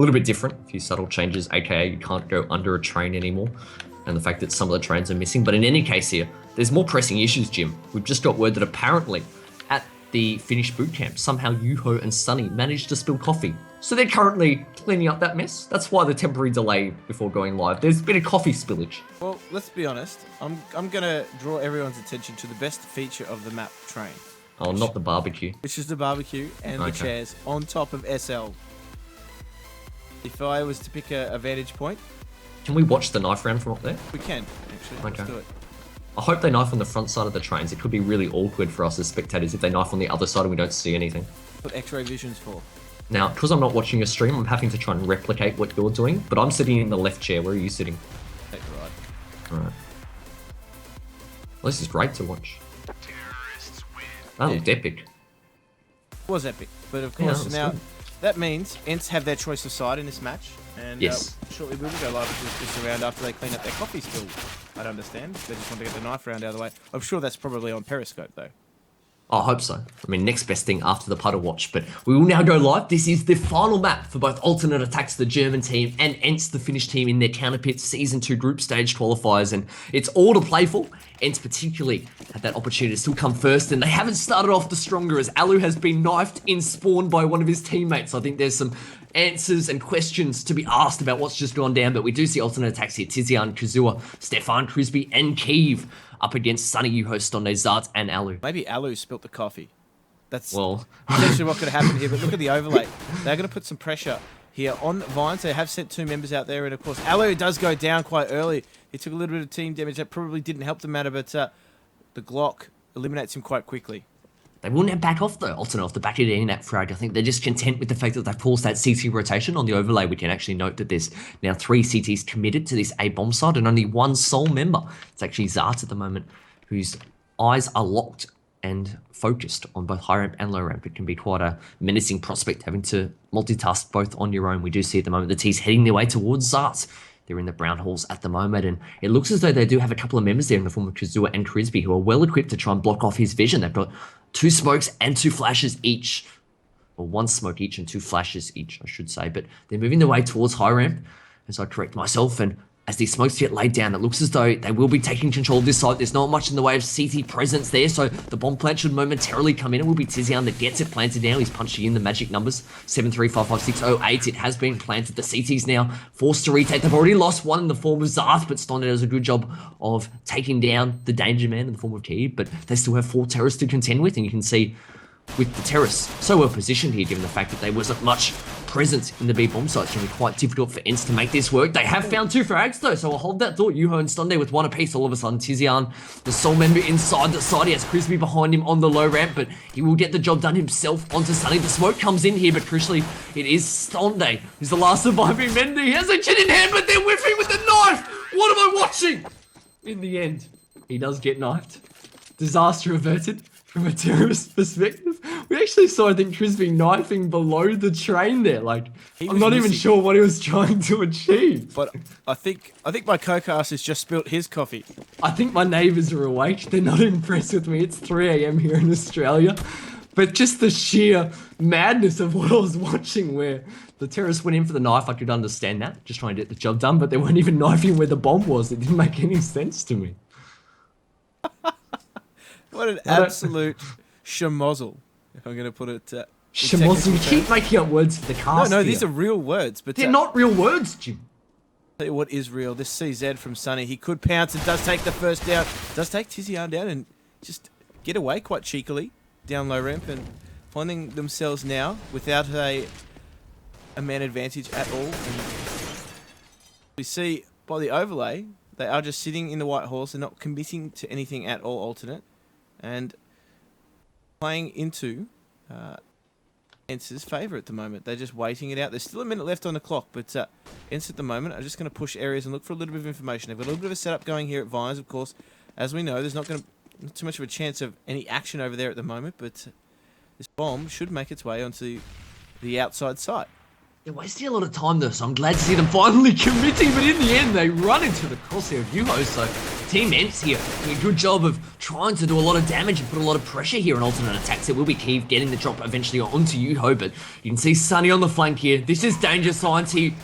little bit different, a few subtle changes, aka you can't go under a train anymore, and the fact that some of the trains are missing. But in any case here, there's more pressing issues, Jim. We've just got word that apparently at the Finnish boot camp, somehow Juho and Sunny managed to spill coffee. So they're currently cleaning up that mess. That's why the temporary delay before going live. There's been a coffee spillage. Well, let's be honest. I'm going to draw everyone's attention to the best feature of the map train. Oh, not the barbecue. Which is the barbecue and the chairs on top of SL. If I was to pick a vantage point... Can we watch the knife round from up there? We can, actually. Okay. Let's do it. I hope they knife on the front side of the trains. It could be really awkward for us as spectators if they knife on the other side and we don't see anything. What X-ray vision's for? Now, because I'm not watching a stream, I'm having to try and replicate what you're doing, but I'm sitting in the left chair. Where are you sitting? Take the right. Alright. Well, this is great to watch. That looked epic. It was epic, but of course now good. that means ENCE have their choice of side in this match, and yes. Shortly we will go live with this round after they clean up their coffee spill. I'd understand. They just want to get the knife round out of the way. I'm sure that's probably on Periscope though. I hope so. I mean, next best thing after the putter watch. But we will now go live. This is the final map for both aTTaX, the German team, and ENCE, the Finnish team, in their Counterpit Season 2 group stage qualifiers. And it's all to play for. ENCE particularly had that opportunity to still come first. And they haven't started off the stronger, as Alu has been knifed in spawn by one of his teammates. I think there's some answers and questions to be asked about what's just gone down. But we do see aTTaX here. Tizian, Kazua, Stefan, Crisby, and Kiev up against Sunny, Juho, Stonde, Zart, and Alu. Maybe Alu spilt the coffee. That's potentially what could happen here, but look at the overlay. They're going to put some pressure here on Vines. They have sent 2 members out there, and of course, Alu does go down quite early. He took a little bit of team damage. That probably didn't help the matter, but the Glock eliminates him quite quickly. They will now back off, though, Alton, off the back of getting that frag. I think they're just content with the fact that they've paused that CT rotation. On the overlay, we can actually note that there's now 3 CTs committed to this A bomb side and only 1 sole member. It's actually Zart at the moment, whose eyes are locked and focused on both high ramp and low ramp. It can be quite a menacing prospect having to multitask both on your own. We do see at the moment the T's heading their way towards Zart. They're in the brown halls at the moment, and it looks as though they do have a couple of members there in the form of Kazua and Crisby, who are well equipped to try and block off his vision. They've got 2 smokes and 2 flashes each, or 1 smoke each and 2 flashes each, I should say. But they're moving their way towards high ramp, as I correct myself, and as these smokes get laid down, it looks as though they will be taking control of this site. There's not much in the way of CT presence there, so the bomb plant should momentarily come in. It will be Tizian that gets it planted now. He's punching in the magic numbers, 7355608. It has been planted. The CT's now forced to retake. They've already lost 1 in the form of Zarth, but Stonde does a good job of taking down the danger man in the form of Kiev, but they still have 4 terrorists to contend with, and you can see with the terrorists so well positioned here, given the fact that there wasn't much presence in the B bomb site. It's going to be quite difficult for ENCE to make this work. They have found 2 frags though, so I'll hold that thought. Juho and Stonde with 1 apiece. All of a sudden, Tizian, the sole member inside the side. He has Crisby behind him on the low ramp, but he will get the job done himself onto Sunny. The smoke comes in here, but crucially, it is Stonde who's the last surviving member. He has a chin in hand, but they're whiffing with the knife. What am I watching? In the end, he does get knifed. Disaster averted. From a terrorist perspective, we actually saw, I think, Crisby knifing below the train there. Like, I'm not even sure what he was trying to achieve. But I think my co-cast has just spilt his coffee. I think my neighbours are awake. They're not impressed with me. It's 3 AM here in Australia. But just the sheer madness of what I was watching, where the terrorists went in for the knife, I could understand that. Just trying to get the job done, but they weren't even knifing where the bomb was. It didn't make any sense to me. What an absolute schmozzle, if I'm going to put it. Schmozzle. You keep making up words for the cast. No, these are real words, but they're not real words, Jim. Tell you what is real. This CZ from Sunny, he could pounce and does take the first down. Does take Tizian down and just get away quite cheekily down low ramp, and finding themselves now without a man advantage at all. And we see by the overlay, they are just sitting in the white halls. They're not committing to anything at all alternate. And playing into ENCE's favour at the moment. They're just waiting it out. There's still a minute left on the clock, but ENCE at the moment are just going to push areas and look for a little bit of information. They've got a little bit of a setup going here at Vines, of course. As we know, there's not too much of a chance of any action over there at the moment, but this bomb should make its way onto the outside site. They're wasting a lot of time though, so I'm glad to see them finally committing, but in the end they run into the crosshair of Juho, so Team ENCE here doing a good job of trying to do a lot of damage and put a lot of pressure here on alternate attacks. It will be Keeve getting the drop eventually onto Yuho, but you can see Sunny on the flank here. This is danger signs. He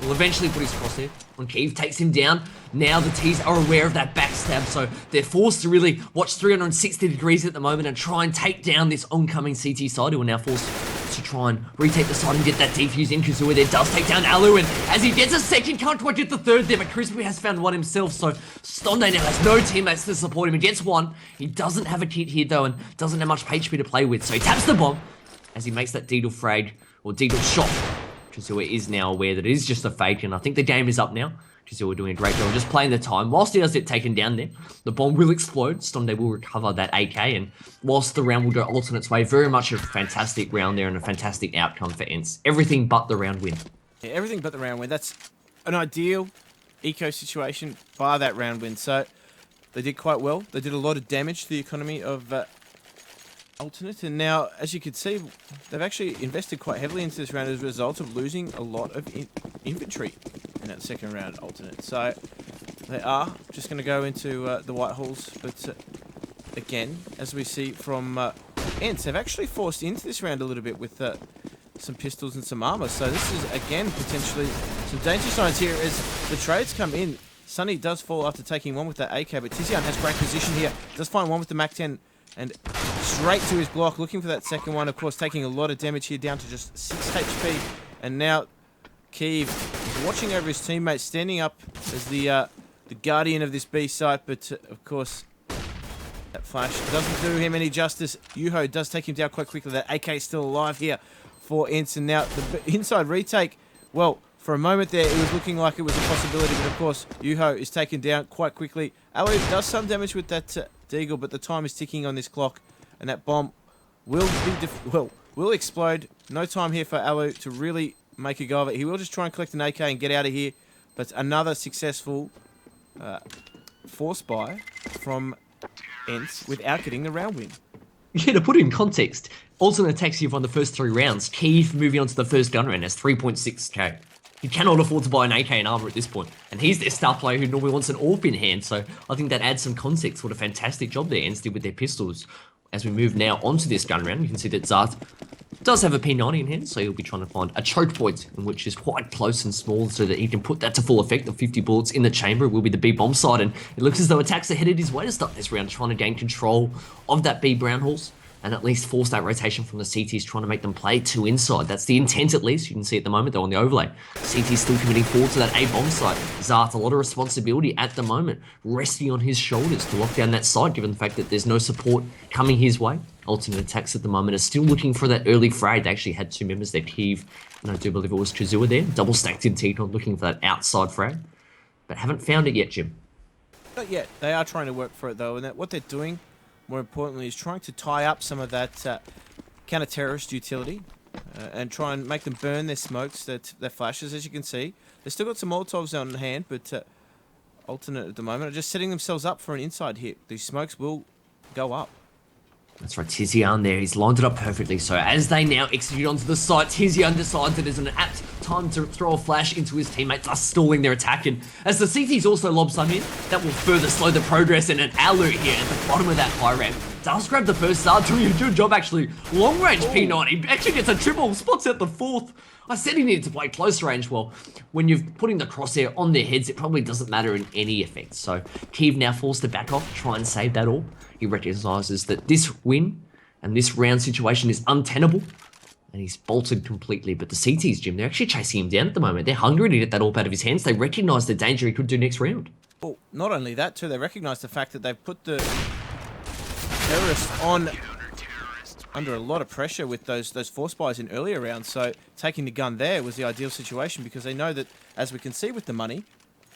will eventually put his crosshair on Keeve, takes him down. Now the T's are aware of that backstab, so they're forced to really watch 360 degrees at the moment and try and take down this oncoming CT side, who are now forced to try and retake the side and get that defuse in. Kazua there does take down Alu, and as he gets a second, can't quite get the third there, but Crispy has found one himself, so Stonde now has no teammates to support him. He gets one. He doesn't have a kit here, though, and doesn't have much HP to play with, so he taps the bomb as he makes that Deedle frag, or Deedle shot. Kazua is now aware that it is just a fake, and I think the game is up now. Kazua doing a great job just playing the time. Whilst he does get taken down there, the bomb will explode. Stonde will recover that AK, and whilst the round will go alternate's way, very much a fantastic round there and a fantastic outcome for ENCE. Everything but the round win. Yeah, everything but the round win. That's an ideal eco situation by that round win. So they did quite well. They did a lot of damage to the economy of alternate, and now, as you can see, they've actually invested quite heavily into this round as a result of losing a lot of inventory in that second round alternate. So they are just going to go into the white holes, but again, as we see from ENCE, they've actually forced into this round a little bit with some pistols and some armor. So this is again potentially some danger signs here as the trades come in. Sunny does fall after taking one with that AK, but Tizian has great position here. Does find one with the MAC-10 and straight to his block, looking for that second one. Of course, taking a lot of damage here, down to just 6 HP. And now Keeve is watching over his teammates, standing up as the guardian of this B site. But of course, that flash doesn't do him any justice. Yuho does take him down quite quickly. That AK is still alive here for ENCE. And now the inside retake, well, for a moment there, it was looking like it was a possibility. But of course, Yuho is taken down quite quickly. Alu does some damage with that Deagle, but the time is ticking on this clock, and that bomb will be will explode. No time here for Alu to really make a go of it. He will just try and collect an AK and get out of here, but another successful force buy from ENCE without getting the round win. Yeah, to put it in context, alternate attacks here won the first 3 rounds. Keeve moving on to the first gun round has 3.6k. He cannot afford to buy an AK and armor at this point. And he's their star player who normally wants an AWP in hand. So I think that adds some context. What a fantastic job there ENCE did with their pistols. As we move now onto this gun round, you can see that Zart does have a P90 in hand. So he'll be trying to find a choke point, in which is quite close and small, so that he can put that to full effect of 50 bullets in the chamber. It will be the B bomb side. And it looks as though aTTaX are headed his way to start this round, trying to gain control of that B brown halls. And at least force that rotation from the CTs, trying to make them play 2 inside. That's the intent at least. You can see at the moment, though, on the overlay. CT's still committing forward to that A-bomb site. Zart, a lot of responsibility at the moment, resting on his shoulders to lock down that side, given the fact that there's no support coming his way. Alternate attacks at the moment are still looking for that early frag. They actually had 2 members there, Keeve, and I do believe it was Kazua there. Double stacked in T-Con, looking for that outside frag. But haven't found it yet, Jim. Not yet. They are trying to work for it, though, and what they're doing, more importantly, is trying to tie up some of that counter-terrorist utility and try and make them burn their smokes, their flashes, as you can see. They've still got some Molotovs on hand, but alternate at the moment are just setting themselves up for an inside hit. These smokes will go up. That's right, Tizian there, he's lined it up perfectly. So as they now execute onto the site, Tizian decides it is an apt time to throw a flash into his teammates, thus stalling their attack. And as the CTs also lob some in, that will further slow the progress. And an Alu here at the bottom of that high ramp does grab the first start, doing a good job actually. Long range P90, actually gets a triple, spots out the 4th. I said he needed to play close range. Well, when you're putting the crosshair on their heads, it probably doesn't matter in any effect. So Keeve now forced to back off, try and save that all. He recognises that this win and this round situation is untenable, and he's bolted completely. But the CTs, Jim, they're actually chasing him down at the moment. They're hungry to get that AWP out of his hands. They recognise the danger he could do next round. Well, not only that, too, they recognise the fact that they've put the terrorists on under a lot of pressure with those force buys in earlier rounds. So taking the gun there was the ideal situation, because they know that, as we can see with the money,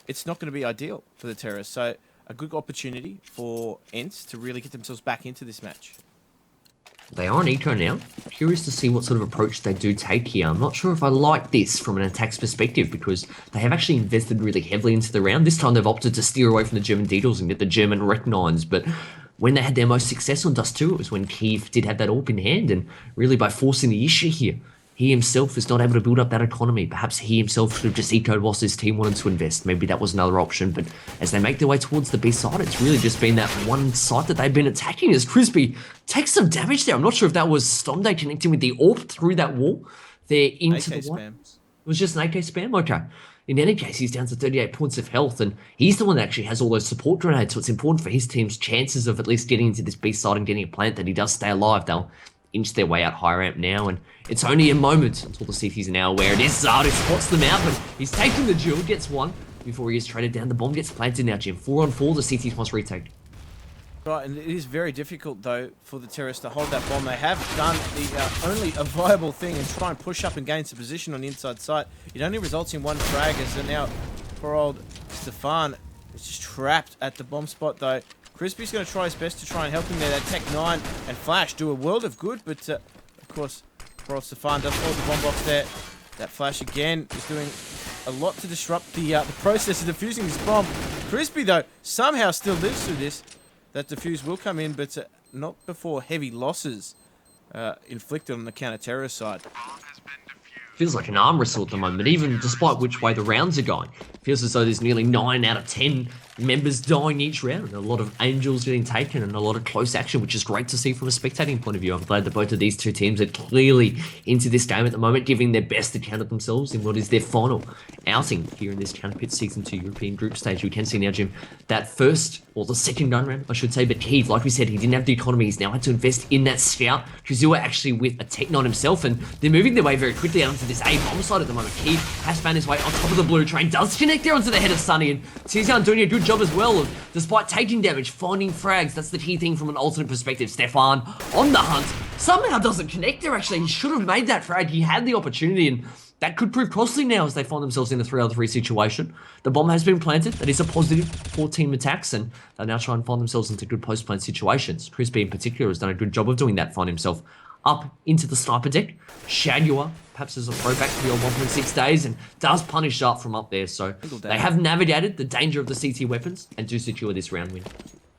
it's not going to be ideal for the terrorists. So a good opportunity for ENCE to really get themselves back into this match. They are on eco now. Curious to see what sort of approach they do take here. I'm not sure if I like this from an aTTaX perspective, because they have actually invested really heavily into the round. This time they've opted to steer away from the German Deedles and get the German Rec 9s, but when they had their most success on Dust 2, it was when Keeve did have that AWP in hand, and really by forcing the issue here, he himself is not able to build up that economy. Perhaps he himself should have just ecoed whilst his team wanted to invest. Maybe that was another option. But as they make their way towards the B side, it's really just been that one side that they've been attacking as Crispy takes some damage there. I'm not sure if that was Stonday connecting with the AWP through that wall there into AK the one. spam. It was just an AK spam? Okay. In any case, he's down to 38 points of health, and he's the one that actually has all those support grenades, so it's important for his team's chances of at least getting into this B side and getting a plant that he does stay alive. They'll inch their way out high ramp now, and it's only a moment until the CTs are now aware it is Zard who spots them out, but he's taking the duel, gets one before he is traded down. The bomb gets planted now, Jim. 4 on 4, the CTs must retake. Right, and it is very difficult, though, for the terrorists to hold that bomb. They have done the only a viable thing and try and push up and gain some position on the inside site. It only results in one frag, as now poor old Stefan is just trapped at the bomb spot, though. Crispy's going to try his best to try and help him there. That Tech 9 and Flash do a world of good, but of course, poor old Stefan does hold the bomb box there. That Flash again is doing a lot to disrupt the process of defusing this bomb. Crispy, though, somehow still lives through this. That defuse will come in, but not before heavy losses inflicted on the counter-terrorist side. Feels like an arm wrestle at the moment, even despite which way the rounds are going. Feels as though there's nearly 9 out of 10 members dying each round, and a lot of angels getting taken and a lot of close action, which is great to see from a spectating point of view. I'm glad that both of these two teams are clearly into this game at the moment, giving their best account of themselves in what is their final outing here in this Counterpit Season 2 European Group Stage. We can see now, Jim, that first, or the second gun round, I should say, but Keith, like we said, he didn't have the economy. He's now had to invest in that scout. Kazua actually with a Tech 9 himself, and they're moving their way very quickly out onto this A bomb side at the moment. Keith has found his way on top of the blue train, does connect there onto the head of Sunny, and Tizian doing a good job as well of, despite taking damage, finding frags. That's the key thing from an alternate perspective. Stefan on the hunt, somehow doesn't connect there actually. He should have made that frag. He had the opportunity, and that could prove costly now as they find themselves in a 3-on-3 situation. The bomb has been planted. That is a positive for Team aTTaX, and they'll now try and find themselves into good post-plant situations. Crispy in particular has done a good job of doing that, find himself up into the sniper deck. Shadua, perhaps as a throwback to the old 1.6 days, and does punish up from up there. So they have navigated the danger of the CT weapons and do secure this round win.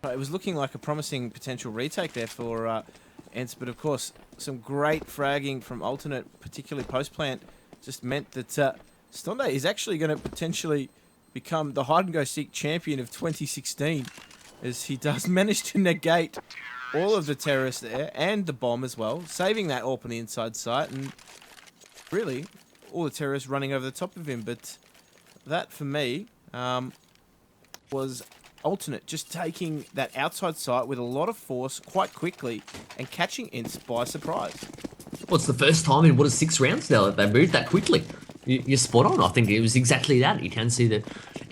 It was looking like a promising potential retake there for ENCE, but of course, some great fragging from alternate, particularly post-plant, just meant that Stonday is actually going to potentially become the hide-and-go-seek champion of 2016, as he does manage to negate all of the terrorists there and the bomb as well, saving that AWP on the inside site, and really all the terrorists running over the top of him. But that, for me, was alternate, just taking that outside site with a lot of force quite quickly and catching ENCE by surprise. Well, it's the first time in, 6 rounds now that they moved that quickly. You're spot on. I think it was exactly that. You can see that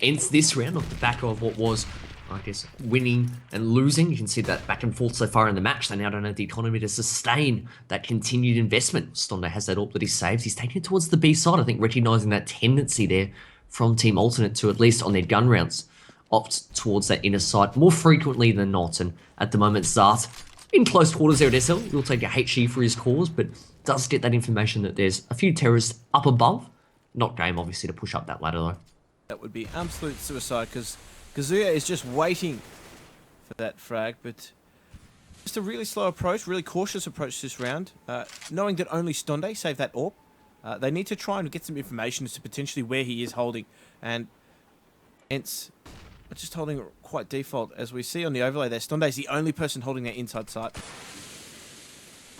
ENCE this round off the back of what was, I guess, winning and losing. You can see that back and forth so far in the match. They now don't have the economy to sustain that continued investment. Stonday has that AWP that he saves. He's taking it towards the B side, I think, recognising that tendency there from Team Alternate to, at least on their gun rounds, opt towards that inner side more frequently than not. And at the moment, Zart, in close quarters there at SL, he'll take a HE for his cause, but does get that information that there's a few terrorists up above. Not game, obviously, to push up that ladder, though. That would be absolute suicide, because Kazuya is just waiting for that frag, but just a really slow approach, really cautious approach this round, knowing that only Stonday saved that AWP. They need to try and get some information as to potentially where he is holding, and ENCE are just holding quite default. As we see on the overlay there, Stonday is the only person holding their inside site.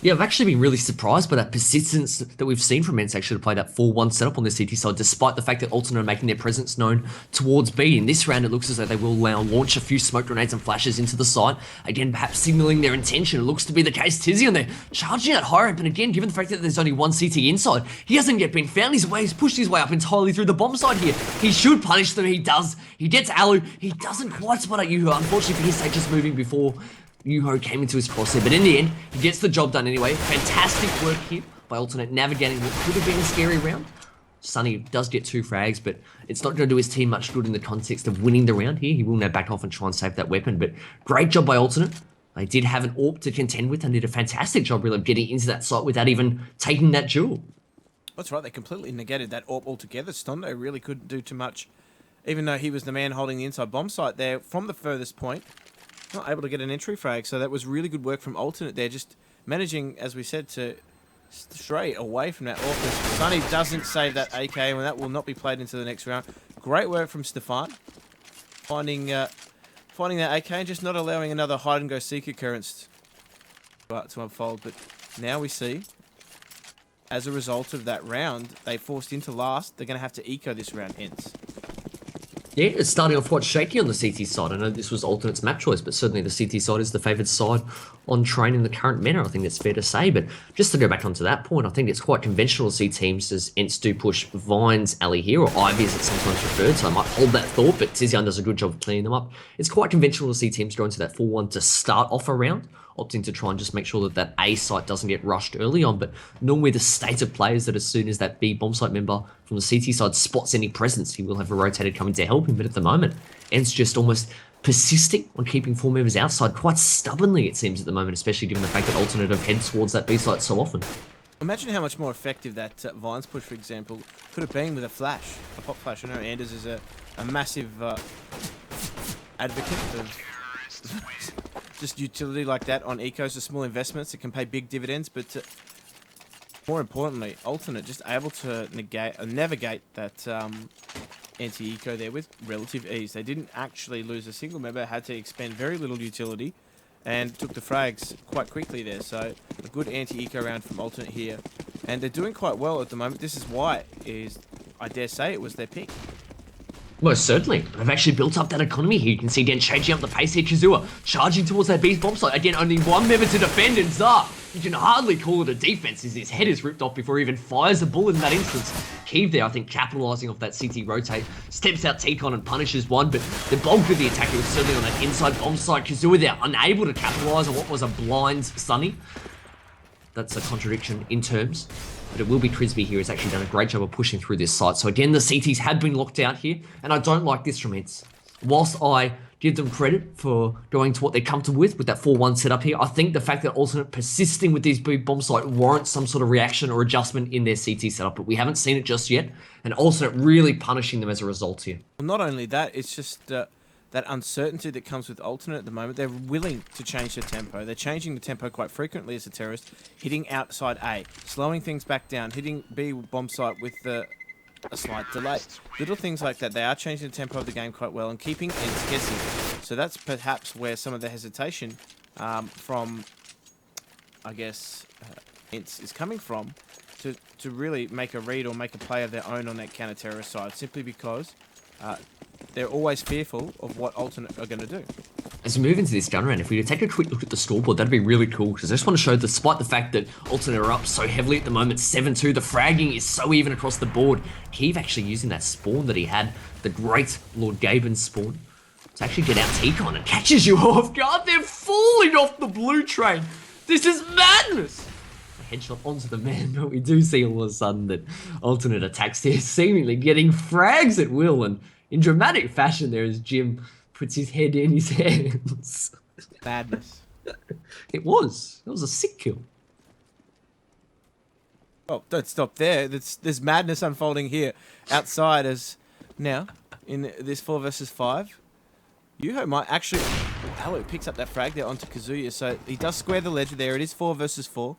Yeah, I've actually been really surprised by that persistence that we've seen from ENCE actually to play that 4-1 setup on the CT side, despite the fact that Alternate are making their presence known towards B. In this round, it looks as though they will now launch a few smoke grenades and flashes into the site. Again, perhaps signaling their intention. It looks to be the case. Tizian there, charging out high ramp, and again, given the fact that there's only one CT inside, he hasn't yet been found his way. He's pushed his way up entirely through the bomb side here. He should punish them. He does. He gets Alu. He doesn't quite spot out Yuho. Unfortunately for his sake, just moving before Yuho came into his crosshair, but in the end, he gets the job done anyway. Fantastic work here by Alternate, navigating what could have been a scary round. Sunny does get 2 frags, but it's not going to do his team much good in the context of winning the round here. He will now back off and try and save that weapon, but great job by Alternate. They did have an AWP to contend with and did a fantastic job really of getting into that site without even taking that duel. That's right, they completely negated that AWP altogether. Stonday really couldn't do too much, even though he was the man holding the inside bomb site there from the furthest point. Not able to get an entry frag, so that was really good work from Alternate there, just managing, as we said, to straight away from that Orcus. Sunny doesn't save that AK, and that will not be played into the next round. Great work from Stefan. Finding that AK and just not allowing another hide-and-go seek occurrence to unfold. But now we see, as a result of that round, they forced into last. They're going to have to eco this round, ENCE. Yeah, it's starting off quite shaky on the CT side. I know this was Alternate's map choice, but certainly the CT side is the favoured side on train in the current meta. I think that's fair to say. But just to go back onto that point, I think it's quite conventional to see teams as ENCE do push Vine's alley here, or Ivy as it's sometimes referred, so I might hold that thought, but Tizian does a good job of cleaning them up. It's quite conventional to see teams go into that 4-1 to start off a round, opting to try and just make sure that that A site doesn't get rushed early on. But normally the state of play is that as soon as that B bomb site member from the CT side spots any presence, he will have a rotated coming to help him. But at the moment, ENCE just almost persisting on keeping 4 members outside quite stubbornly, it seems, at the moment, especially given the fact that Alternate have head towards that B site so often. Imagine how much more effective that Vines push, for example, could have been with a flash, a pop flash. I know Anders is a massive advocate of just utility like that on ecos, the small investments. It can pay big dividends, but more importantly, Alternate just able to navigate that anti-eco there with relative ease. They didn't actually lose a single member, had to expend very little utility, and took the frags quite quickly there. So a good anti-eco round from Alternate here, and they're doing quite well at the moment. This is why I dare say it was their pick. Most certainly. They've actually built up that economy here. You can see again changing up the pace here. Kazua charging towards that B's bomb site. Again, only 1 member to defend, and Zar, you can hardly call it a defense as his head is ripped off before he even fires a bullet in that instance. Keeve there, I think, capitalizing off that CT rotate, steps out T-Con and punishes one, but the bulk of the attack was certainly on that inside bomb site. Kazua there, unable to capitalize on what was a blind Sunny. That's a contradiction in terms. But it will be Crisby here who's actually done a great job of pushing through this site. So again, the CTs have been locked out here, and I don't like this from ENCE. Whilst I give them credit for going to what they're comfortable with that 4-1 setup here, I think the fact that Alternate persisting with these big bomb site warrants some sort of reaction or adjustment in their CT setup, but we haven't seen it just yet, and Alternate really punishing them as a result here. Well, not only that, it's just that uncertainty that comes with Alternate at the moment. They're willing to change the tempo. They're changing the tempo quite frequently as a terrorist, hitting outside A, slowing things back down, hitting B bomb site with a slight delay. Little things like that. They are changing the tempo of the game quite well and keeping ENCE guessing. So that's perhaps where some of the hesitation from, I guess, ENCE is coming from to really make a read or make a play of their own on that counter-terrorist side, simply because they're always fearful of what Alternate are going to do. As we move into this gun round, if we take a quick look at the scoreboard, that'd be really cool, because I just want to show, despite the fact that Alternate are up so heavily at the moment, 7-2, the fragging is so even across the board. Keeve actually using that spawn that he had, the great Lord Gaben's spawn, to actually get out T-Con and catches you off guard. They're falling off the blue train. This is madness. A headshot onto the man, but we do see all of a sudden that Alternate attacks here, seemingly getting frags at will, and in dramatic fashion there as Jim puts his head in his hands. Madness. It was a sick kill. Oh, don't stop there. There's madness unfolding here outside as now in this 4 versus 5. Yuho might actually... Hello, picks up that frag there onto Kazuya, so he does square the ledge there. It is 4 versus 4.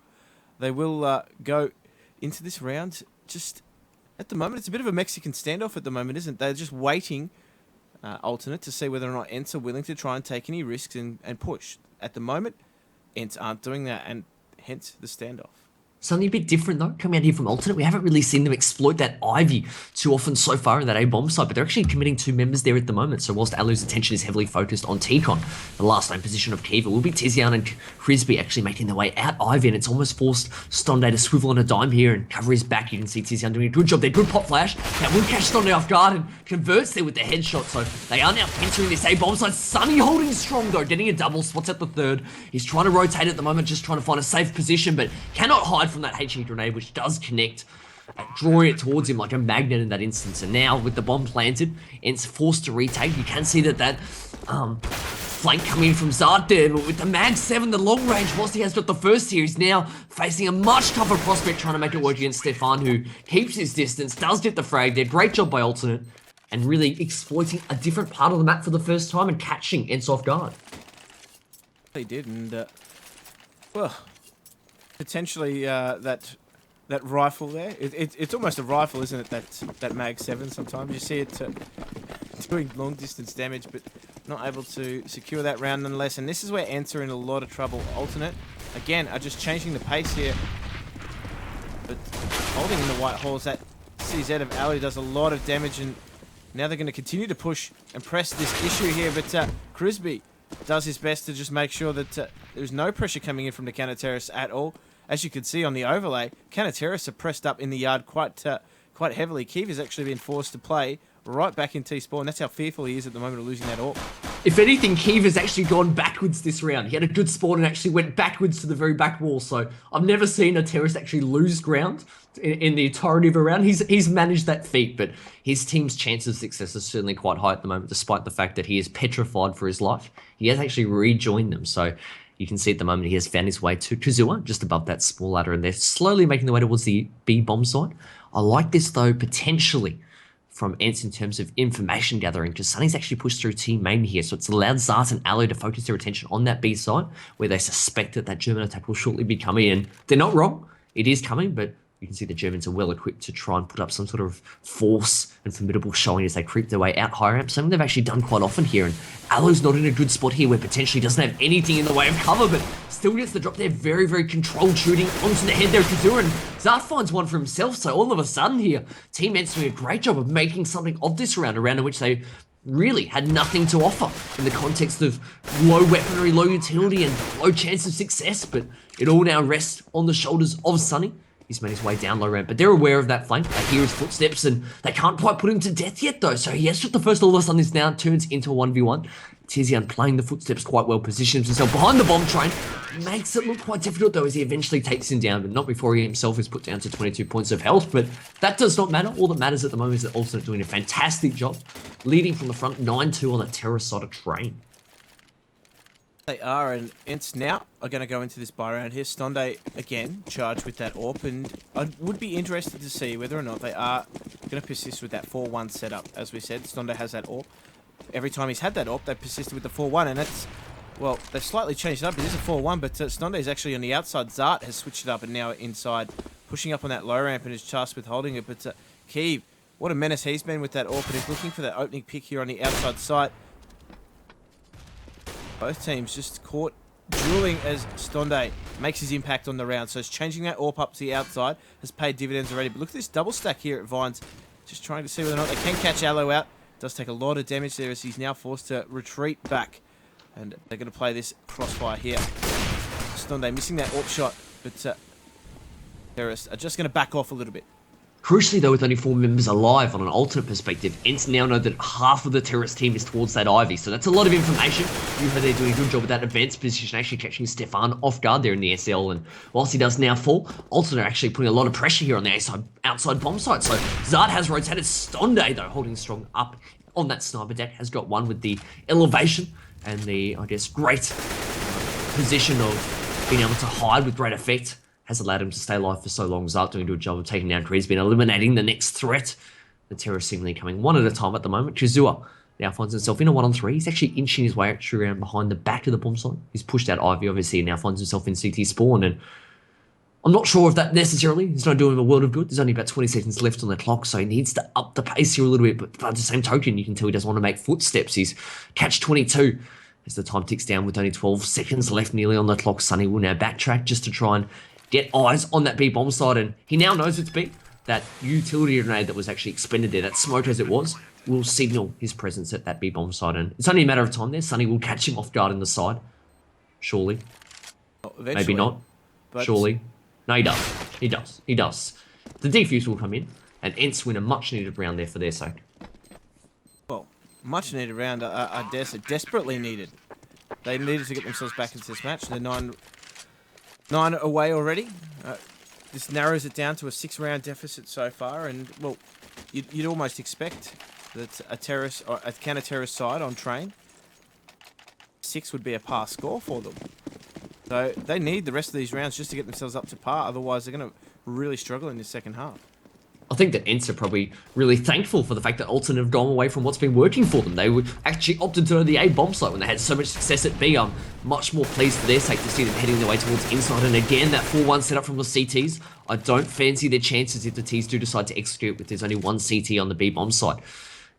They will go into this round. Just at the moment, it's a bit of a Mexican standoff at the moment, isn't it? They're just waiting, Alternate, to see whether or not ENCE are willing to try and take any risks and push. At the moment, ENCE aren't doing that, and hence the standoff. Something a bit different though, coming out here from Alternate. We haven't really seen them exploit that Ivy too often so far in that A bomb site, but they're actually committing 2 members there at the moment. So whilst Alu's attention is heavily focused on T-Con, the last lane position of Kiva will be Tizian and Crisby actually making their way out Ivy, and it's almost forced Stonday to swivel on a dime here and cover his back. You can see Tizian doing a good job there. Good pop flash. That will catch Stonday off guard and converts there with the headshot. So they are now entering this A bomb site. Sunny holding strong though, getting a double, spots at the third. He's trying to rotate at the moment, just trying to find a safe position, but cannot hide from that HE grenade, which does connect, drawing it towards him like a magnet in that instance. And now with the bomb planted, ENCE forced to retake. You can see that flank coming in from Zart there, but with the Mag 7, the long range, whilst he has got the first here, he's now facing a much tougher prospect trying to make it work against Stefan, who keeps his distance, does get the frag there. Great job by Alternate, and really exploiting a different part of the map for the first time and catching ENCE off guard. They did, and well, potentially that that rifle there. It's almost a rifle, isn't it? That Mag 7 sometimes. You see it doing long distance damage, but not able to secure that round nonetheless. And this is where ENCE are in a lot of trouble. Alternate, again, are just changing the pace here. But holding in the white halls, that CZ of Ali does a lot of damage, and now they're going to continue to push and press this issue here. But Crisby does his best to just make sure that there's no pressure coming in from the counter-terrorists at all. As you can see on the overlay, counter-terrorists are pressed up in the yard quite heavily. Keeve has actually been forced to play right back in T-spawn. That's how fearful he is at the moment of losing that AWP. If anything, Keeve has actually gone backwards this round. He had a good spawn and actually went backwards to the very back wall. So I've never seen a terrorist actually lose ground in the entirety of a round. He's managed that feat, but his team's chance of success is certainly quite high at the moment, despite the fact that he is petrified for his life. He has actually rejoined them. So you can see at the moment he has found his way to Kazua, just above that small ladder, and they're slowly making their way towards the B bomb side. I like this, though, potentially from ENCE in terms of information gathering, because Sunny's actually pushed through team main here, so it's allowed Zart and Aloe to focus their attention on that B side, where they suspect that German attack will shortly be coming, and they're not wrong. It is coming, but you can see the Germans are well equipped to try and put up some sort of force and formidable showing as they creep their way out high ramp. Something they've actually done quite often here. And Aloe's not in a good spot here where potentially doesn't have anything in the way of cover, but still gets the drop there. Very, very controlled shooting onto the head there of Kazura. And Zart finds one for himself. So all of a sudden here, Team ENCE doing a great job of making something of this round, a round in which they really had nothing to offer in the context of low weaponry, low utility, and low chance of success. But it all now rests on the shoulders of Sunny. He's made his way down low ramp, but they're aware of that flank. They hear his footsteps, and they can't quite put him to death yet, though. So he has shot the first. All of a sudden, this now turns into a 1v1. Tizian playing the footsteps quite well, positions himself behind the bomb train. Makes it look quite difficult, though, as he eventually takes him down, but not before he himself is put down to 22 points of health. But that does not matter. All that matters at the moment is that Alternate doing a fantastic job, leading from the front 9-2 on that terrorist side of Train. They are, and ENCE now are going to go into this buy round here. Stonde, again, charged with that AWP, and I would be interested to see whether or not they are going to persist with that 4-1 setup. As we said, Stonde has that AWP. Every time he's had that AWP, they've persisted with the 4-1, and that's, well, they've slightly changed it up. It is a 4-1, but Stonde is actually on the outside. Zart has switched it up and now inside, pushing up on that low ramp and is tasked with holding it. But Keeve, what a menace he's been with that AWP, and he's looking for that opening pick here on the outside site. Both teams just caught dueling as Stonde makes his impact on the round. So it's changing that AWP up to the outside, has paid dividends already. But look at this double stack here at Vines, just trying to see whether or not they can catch Aloe out. Does take a lot of damage there as he's now forced to retreat back. And they're going to play this crossfire here. Stonde missing that AWP shot, but terrorists are just going to back off a little bit. Crucially, though, with only 4 members alive on an alternate perspective, ENCE now know that half of the terrorist team is towards that Ivy. So that's a lot of information. You heard they're doing a good job with that advanced position, actually catching Stefan off guard there in the SL. And whilst he does now fall, Alternate are actually putting a lot of pressure here on the outside bomb site. So Zart has rotated. Stonde, though, holding strong up on that sniper deck, has got one with the elevation and the, I guess, great position of being able to hide with great effect. Has allowed him to stay alive for so long. Zart doing a good job of taking down Crisby and eliminating the next threat. The terrorists seemingly coming one at a time at the moment. Kazua now finds himself in a 1-on-3. He's actually inching his way actually around behind the back of the bomb site. He's pushed out Ivy, obviously, and now finds himself in CT spawn. And I'm not sure if that necessarily is not doing him a world of good. There's only about 20 seconds left on the clock, so he needs to up the pace here a little bit. But by the same token, you can tell he doesn't want to make footsteps. He's catch 22 as the time ticks down with only 12 seconds left nearly on the clock. Sunny will now backtrack just to try and get eyes on that B bomb side, and he now knows it's B. That utility grenade that was actually expended there, that smoke as it was, will signal his presence at that B bomb side, and it's only a matter of time there. Sunny will catch him off guard in the side. Surely. Maybe not. Surely. No, he does. He does. He does. The defuse will come in, and ENCE win a much needed round there for their sake. Well, much needed round, I dare say, desperately needed. They needed to get themselves back into this match. They're 9 away already. This narrows it down to a 6-round deficit so far, and well, you'd almost expect that a terrorist or a counter-terrorist side on Train 6 would be a par score for them. So they need the rest of these rounds just to get themselves up to par. Otherwise, they're going to really struggle in the second half. I think that ENCE are probably really thankful for the fact that Alternate have gone away from what's been working for them. They would actually opted to go to the A bomb site when they had so much success at B. I'm much more pleased for their sake to see them heading their way towards inside. And again, that 4-1 setup from the CTs. I don't fancy their chances if the Ts do decide to execute with there's only one CT on the B bomb site.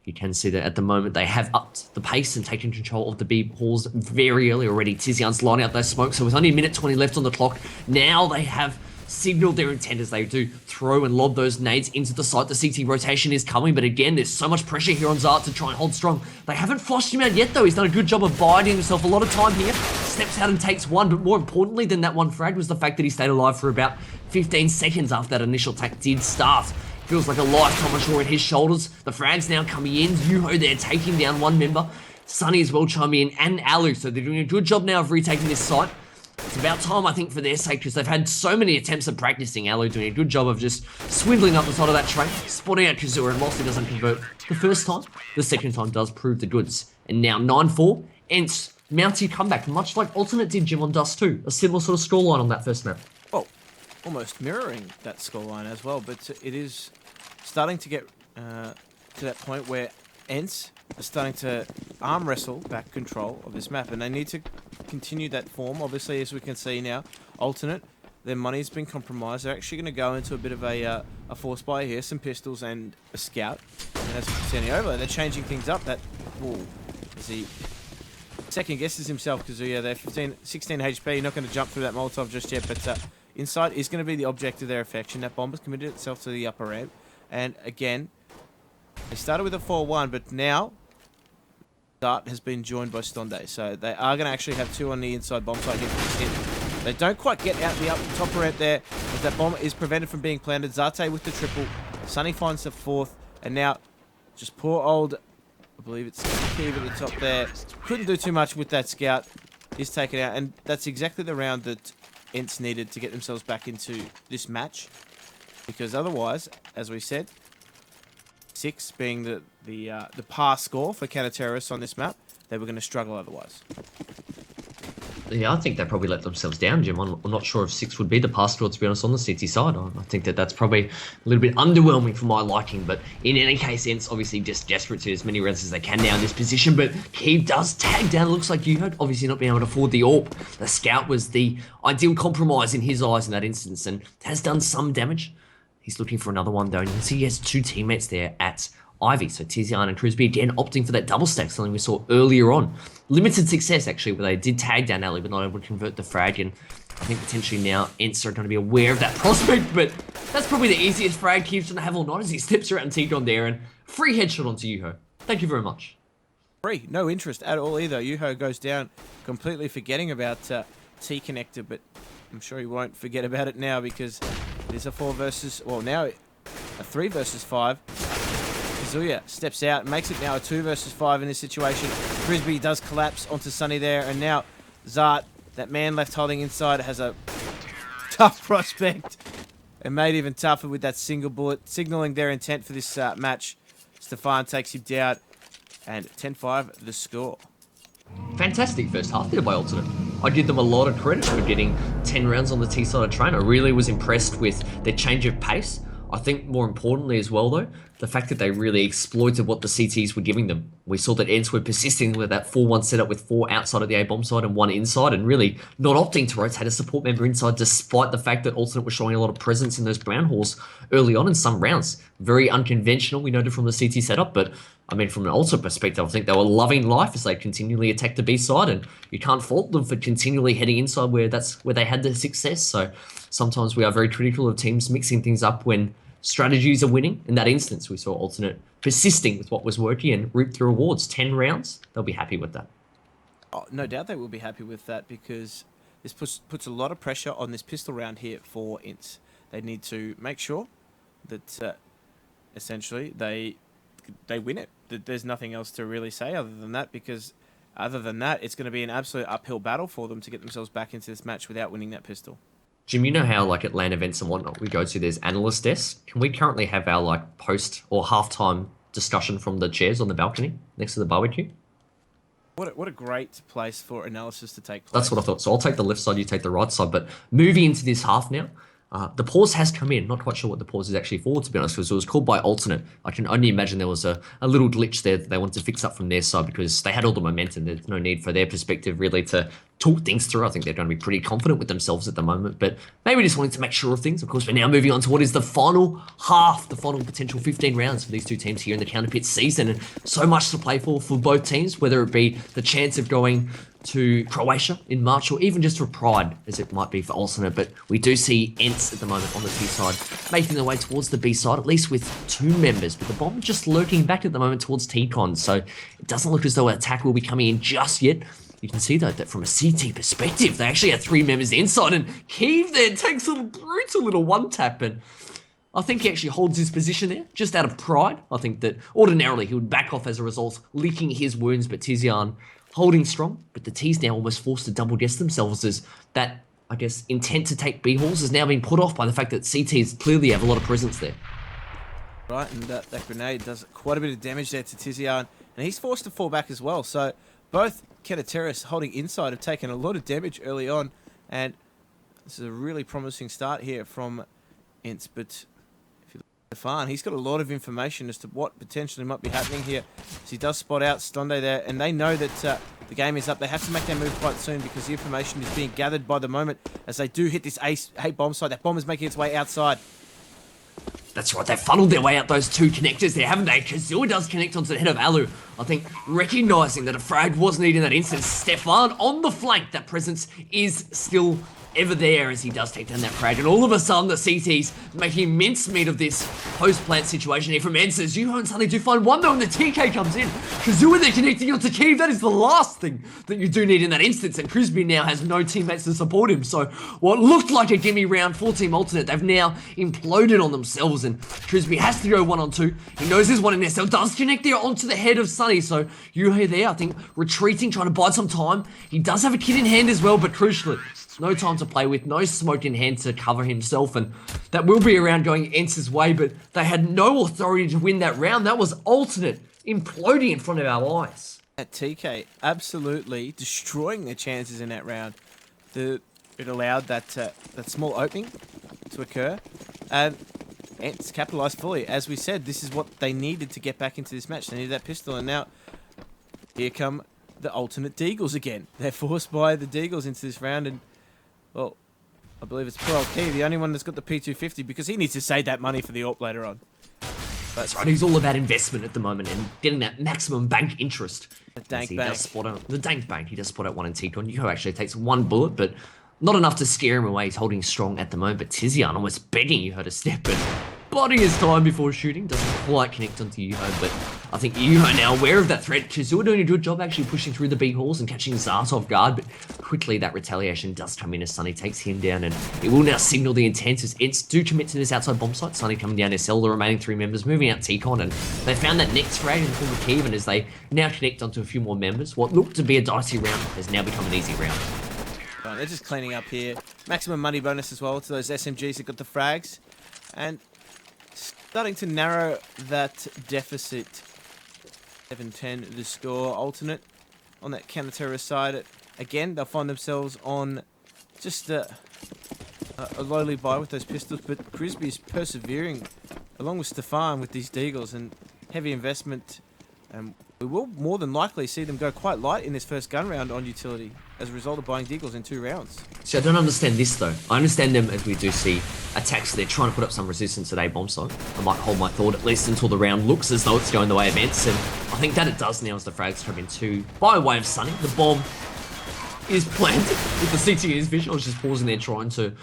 You can see that at the moment they have upped the pace and taken control of the B halls very early already. Tizian's lining out those smokes, so with only a minute 20 left on the clock, now they have signaled their intent as they do throw and lob those nades into the site. The CT rotation is coming, but again, there's so much pressure here on Zart to try and hold strong. They haven't flushed him out yet, though. He's done a good job of biding himself a lot of time here. Steps out and takes one, but more importantly than that one frag was the fact that he stayed alive for about 15 seconds after that initial attack did start. Feels like a lifetime on shore at his shoulders. The frags now coming in. Yuho there taking down one member. Sunny as well chiming in, and Alu. So they're doing a good job now of retaking this site. It's about time, I think, for their sake, because they've had so many attempts at practicing. Alu doing a good job of just swindling up the side of that train, spotting out Kazura, and whilst he doesn't convert the first time, the second time does prove the goods. And now 9-4, ENCE mounts a comeback, much like Alternate did Jim on Dust 2. A similar sort of scoreline on that first map. Well, almost mirroring that scoreline as well, but it is starting to get to that point where ENCE are starting to arm wrestle back control of this map, and they need to continue that form. Obviously, as we can see now, Alternate, their money's been compromised. They're actually going to go into a bit of a force buy here, some pistols and a scout. And as we can see on the overlay, they're changing things up. That, as he second guesses himself, Kazuya, they're 16 HP, not going to jump through that Molotov just yet, but inside is going to be the object of their affection. That bomb has committed itself to the upper ramp, and again, they started with a 4-1, but now Dart has been joined by Stonde. So they are going to actually have two on the inside bomb site here for this hit. They don't quite get out the top ramp there, as that bomb is prevented from being planted. Zate with the triple. Sunny finds the fourth. And now, just poor old, I believe it's Keeve at the top there. Couldn't do too much with that scout. He's taken out. And that's exactly the round that ENCE needed to get themselves back into this match. Because otherwise, as we said, 6 being the pass score for counter-terrorists on this map, they were going to struggle otherwise. Yeah, I think they probably let themselves down, Jim. I'm not sure if 6 would be the pass score, to be honest, on the CT side. I think that that's probably a little bit underwhelming for my liking, but in any case, ENCE obviously just desperate to as many rounds as they can now in this position, but Keeve does tag down. It looks like you heard, obviously not being able to afford the AWP. The scout was the ideal compromise in his eyes in that instance, and has done some damage. He's looking for another one, though, and you can see he has 2 teammates there at Ivy. So Tizian and Cruzby again opting for that double stack, something we saw earlier on. Limited success, actually, where they did tag down Ali, but not able to convert the frag. And I think potentially now ENCE are going to be aware of that prospect, but that's probably the easiest frag Keeve's going to have all night as he steps around T-Gon there, and free headshot onto Yuho. Thank you very much. Free, no interest at all either. Yuho goes down completely forgetting about T-Connector, but I'm sure he won't forget about it now because there's a 4 versus, well, now a 3 versus 5. Kazuya steps out, makes it now a 2 versus 5 in this situation. Frisbee does collapse onto Sunny there, and now Zart, that man left holding inside, has a tough prospect, and made even tougher with that single bullet, signaling their intent for this match. Stefan takes him down, and 10-5 the score. Fantastic first half there by Alternate. I give them a lot of credit for getting 10 rounds on the T-side of train. I really was impressed with their change of pace. I think more importantly as well, though, the fact that they really exploited what the CTs were giving them. We saw that ENCE were persisting with that 4-1 setup with 4 outside of the A-bomb side and 1 inside, and really not opting to rotate a support member inside, despite the fact that Alternate was showing a lot of presence in those brown halls early on in some rounds. Very unconventional, we noted from the CT setup, but I mean, from an Alternate perspective, I think they were loving life as they continually attacked the B side, and you can't fault them for continually heading inside where that's where they had their success. So sometimes we are very critical of teams mixing things up when strategies are winning. In that instance, we saw Alternate persisting with what was working and reap the rewards. 10 rounds, they'll be happy with that. Oh, no doubt they will be happy with that because this puts a lot of pressure on this pistol round here for ENCE. They need to make sure that essentially they win it. There's nothing else to really say other than that, because other than that, it's going to be an absolute uphill battle for them to get themselves back into this match without winning that pistol. Jim, you know how like at LAN events and whatnot we go to, there's analyst desks. Can we currently have our like post or halftime discussion from the chairs on the balcony next to the barbecue? What a great place for analysis to take place. That's what I thought. So I'll take the left side, you take the right side. But moving into this half now, The pause has come in. Not quite sure what the pause is actually for, to be honest, because it was called by alternate. I can only imagine there was a little glitch there that they wanted to fix up from their side because they had all the momentum. There's no need for their perspective really to talk things through. I think they're going to be pretty confident with themselves at the moment, but maybe just wanting to make sure of things. Of course, we're now moving on to what is the final half, the final potential 15 rounds for these two teams here in the Counterpit season, and so much to play for both teams, whether it be the chance of going to Croatia in March, or even just for pride, as it might be for alternate. But we do see ENCE at the moment on the T side, making their way towards the B side, at least with 2 members. But the bomb just lurking back at the moment towards T-Con, so it doesn't look as though an attack will be coming in just yet. You can see, though, that from a CT perspective, they actually had 3 members inside, and Kiev there takes a brutal little one-tap, and I think he actually holds his position there, just out of pride. I think that ordinarily he would back off as a result, licking his wounds, but Tizian holding strong. But the T's now almost forced to double guess themselves, as that, I guess, intent to take B halls has now been put off by the fact that CTs clearly have a lot of presence there. Right, and that grenade does quite a bit of damage there to Tizian, and he's forced to fall back as well. So both Kenateris holding inside have taken a lot of damage early on, and this is a really promising start here from ENCE. But if you look at Stefan, he's got a lot of information as to what potentially might be happening here. So he does spot out Stonde there, and they know that the game is up. They have to make their move quite soon because the information is being gathered by the moment as they do hit this A bomb site. That bomb is making its way outside. That's right, they've funneled their way out those 2 connectors there, haven't they? Kazua does connect onto the head of Alu. I think recognising that a frag was needed in that instance. Stefan on the flank, that presence is still ever there as he does take down that frag. And all of a sudden, the CTs making mincemeat of this post-plant situation here from ENCE. Yuho and suddenly do find one though, and the TK comes in. Kazua there connecting onto Kiev. That is the last thing that you do need in that instance. And Crisby now has no teammates to support him. So what looked like a gimme round for Team Alternate, they've now imploded on themselves. And Crisby has to go 1-on-2. He knows there's one in there, so does connect there onto the head of Sunny. So Yuho there, I think, retreating, trying to bide some time. He does have a kid in hand as well, but crucially, no time to play with, no smoke in hand to cover himself, and that will be around going ENCE's way, but they had no authority to win that round. That was alternate imploding in front of our eyes. That TK absolutely destroying their chances in that round. It allowed that small opening to occur, and ENCE capitalised fully. As we said, this is what they needed to get back into this match. They needed that pistol, and now here come the alternate Deagles again. They're forced by the Deagles into this round, and well, I believe it's Pearl Key, the only one that's got the P250, because he needs to save that money for the AWP later on. That's right, he's all about investment at the moment and getting that maximum bank interest. The dank he bank. Does spot out, the dank bank. He does spot out one in T-Con. Yuho actually takes 1 bullet, but not enough to scare him away. He's holding strong at the moment, but Tizian almost begging Yuho to step in. Body his time before shooting, doesn't quite connect onto Yuho, but I think Yuho now aware of that threat. Kazua doing a good job actually pushing through the B halls and catching Zart off guard, but quickly that retaliation does come in as Sunny takes him down, and it will now signal the intent as ENCE do commit to this outside bomb site. Sunny coming down to sell the remaining 3 members, moving out T-Con, and they found that next frag in the form of Kiev, and as they now connect onto a few more members, what looked to be a dicey round has now become an easy round. Right, they're just cleaning up here. Maximum money bonus as well to those SMGs that got the frags, and starting to narrow that deficit. 7-10 the score. Alternate on that counter-terrorist side. Again, they'll find themselves on just a lowly buy with those pistols, but Crisby is persevering along with Stefan with these Deagles and heavy investment. And we will more than likely see them go quite light in this first gun round on utility as a result of buying Deagles in 2 rounds. See, I don't understand this though. I understand them as we do see attacks. They're trying to put up some resistance at A bomb site. I might hold my thought at least until the round looks as though it's going the way of ENCE, and I think that it does now as the frags come in 2 by way of Sunny. The bomb is planted with the CT in his vision. I was just pausing there trying to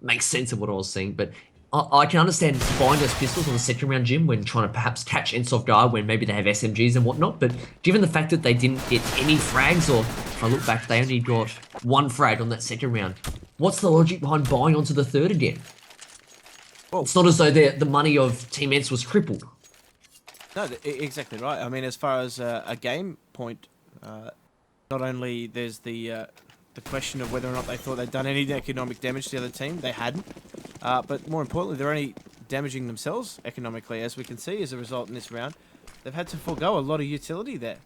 make sense of what I was seeing, but I can understand buying those pistols on the second round, Jim, when trying to perhaps catch ENCE off guard when maybe they have SMGs and whatnot, but given the fact that they didn't get any frags, or if I look back, they only got 1 frag on that second round, what's the logic behind buying onto the third again? Well, it's not as though the money of Team ENCE was crippled. No, exactly right. I mean, as far as a game point, not only there's the question of whether or not they thought they'd done any economic damage to the other team, they hadn't. But more importantly, they're only damaging themselves economically, as we can see as a result in this round. They've had to forego a lot of utility there.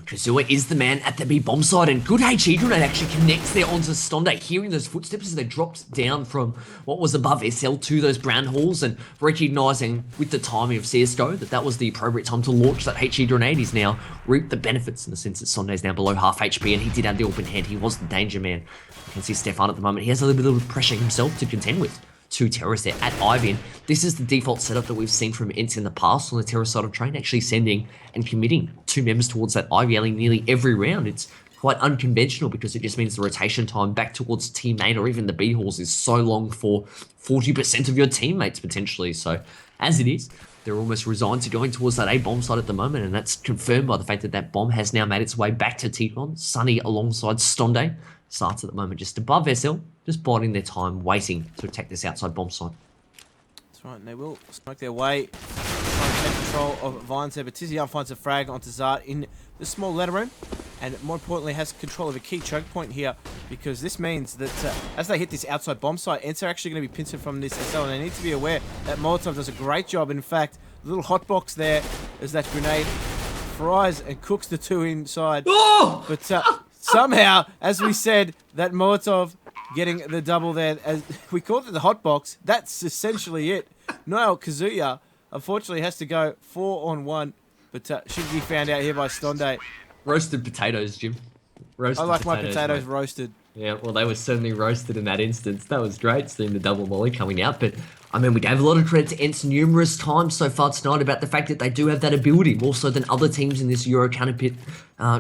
Kazua is the man at the B bomb side, and good HE grenade actually connects there onto Stonde, hearing those footsteps as they dropped down from what was above SL to those brown halls, and recognizing with the timing of CSGO that was the appropriate time to launch that HE grenade. He's now reaped the benefits in the sense that Stonde is now below half HP, and he did have the open hand. He was the danger man. You can see Stefan at the moment. He has a little bit of pressure himself to contend with. Two terrorists there at Ivy, and this is the default setup that we've seen from ENCE in the past on the terrorist side of train, actually sending and committing 2 members towards that Ivy alley nearly every round. It's quite unconventional because it just means the rotation time back towards team main or even the B halls is so long for 40% of your teammates potentially. So as it is, they're almost resigned to going towards that A bomb side at the moment, and that's confirmed by the fact that that bomb has now made its way back to T-Con. Sunny alongside Stonde starts at the moment just above SL, just biding their time, waiting to attack this outside bomb site. That's right, and they will smoke their way, trying to take control of Vines there, but Tizian finds a frag onto Zart in the small letter room, and more importantly has control of a key choke point here, because this means that as they hit this outside bomb site, ENCE are actually going to be pinched from this SL, and they need to be aware that Molotov does a great job. In fact, the little hotbox there as that grenade fries and cooks the two inside. Oh! But somehow, as we said, that Molotov getting the double there, as we called it the hot box, that's essentially it. Noel Kazuya, unfortunately, has to go 4-on-1, but should be found out here by Stonde. Roasted potatoes, Jim. Roasted I like my potatoes mate. Roasted. Yeah, well, they were certainly roasted in that instance. That was great, seeing the double molly coming out. But, I mean, we gave a lot of credit to ENCE numerous times so far tonight about the fact that they do have that ability, more so than other teams in this Euro Counterpit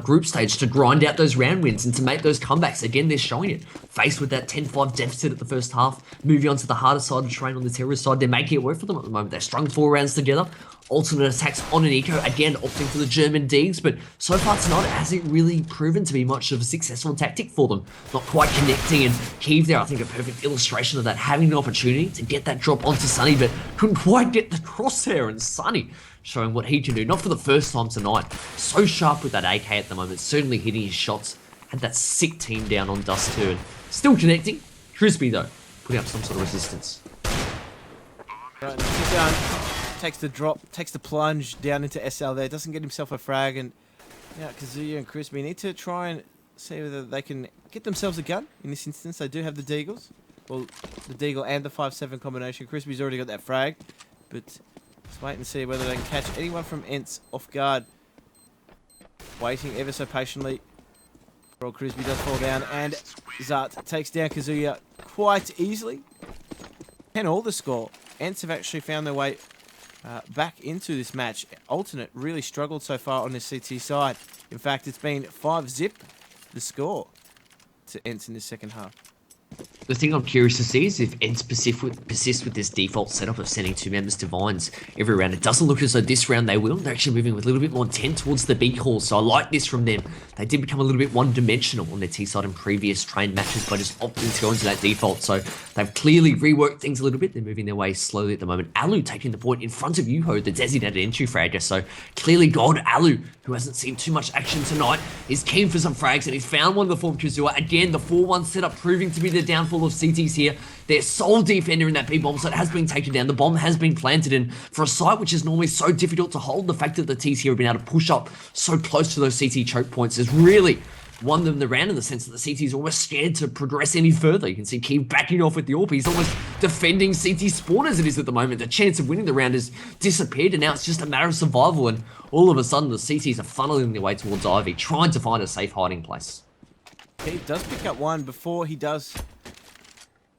group stage, to grind out those round wins and to make those comebacks. Again, they're showing it. Faced with that 10-5 deficit at the first half, moving on to the harder side of the train on the terrorist side, they're making it work for them at the moment. They've strung 4 rounds together. Alternate attacks on an eco, again opting for the German digs, but so far tonight it hasn't really proven to be much of a successful tactic for them. Not quite connecting, and Kiev there, I think, a perfect illustration of that, having an opportunity to get that drop onto Sunny, but couldn't quite get the crosshair, and Sunny showing what he can do, not for the first time tonight. So sharp with that AK at the moment, certainly hitting his shots, had that sick team down on Dust too, and still connecting. Crispy though, putting up some sort of resistance. Right, down. Takes the drop, takes the plunge down into SL there, doesn't get himself a frag, and now Kazuya and Crispy need to try and see whether they can get themselves a gun. In this instance, they do have the Deagles. Well, the Deagle and the 5-7 combination. Crispy's already got that frag, but let's wait and see whether they can catch anyone from ENCE off guard. Waiting ever so patiently. Well, Crispy does fall down, and Zart takes down Kazuya quite easily. 10-all the score. ENCE have actually found their way back into this match. Alternate really struggled so far on the CT side. In fact, it's been 5-zip the score to ENCE in the second half. The thing I'm curious to see is if ENCE persists with this default setup of sending 2 members to Vines every round. It doesn't look as though this round they will. They're actually moving with a little bit more intent towards the B hall, so I like this from them. They did become a little bit one-dimensional on their T-side in previous train matches by just opting to go into that default, so they've clearly reworked things a little bit. They're moving their way slowly at the moment. Alu taking the point in front of Yuho, the designated entry fragger, so clearly God Alu, who hasn't seen too much action tonight, is keen for some frags, and he's found one in the form of Kazua. Again, the 4-1 setup proving to be the downfall of CTs here. Their sole defender in that B-bomb site has been taken down. The bomb has been planted, and for a site which is normally so difficult to hold, the fact that the Ts here have been able to push up so close to those CT choke points has really won them the round, in the sense that the CT is almost scared to progress any further. You can see Keeve backing off with the AWP. He's almost defending CT spawn as it is at the moment. The chance of winning the round has disappeared, and now it's just a matter of survival, and all of a sudden the CTs are funneling their way towards Ivy, trying to find a safe hiding place. Keeve does pick up one before he does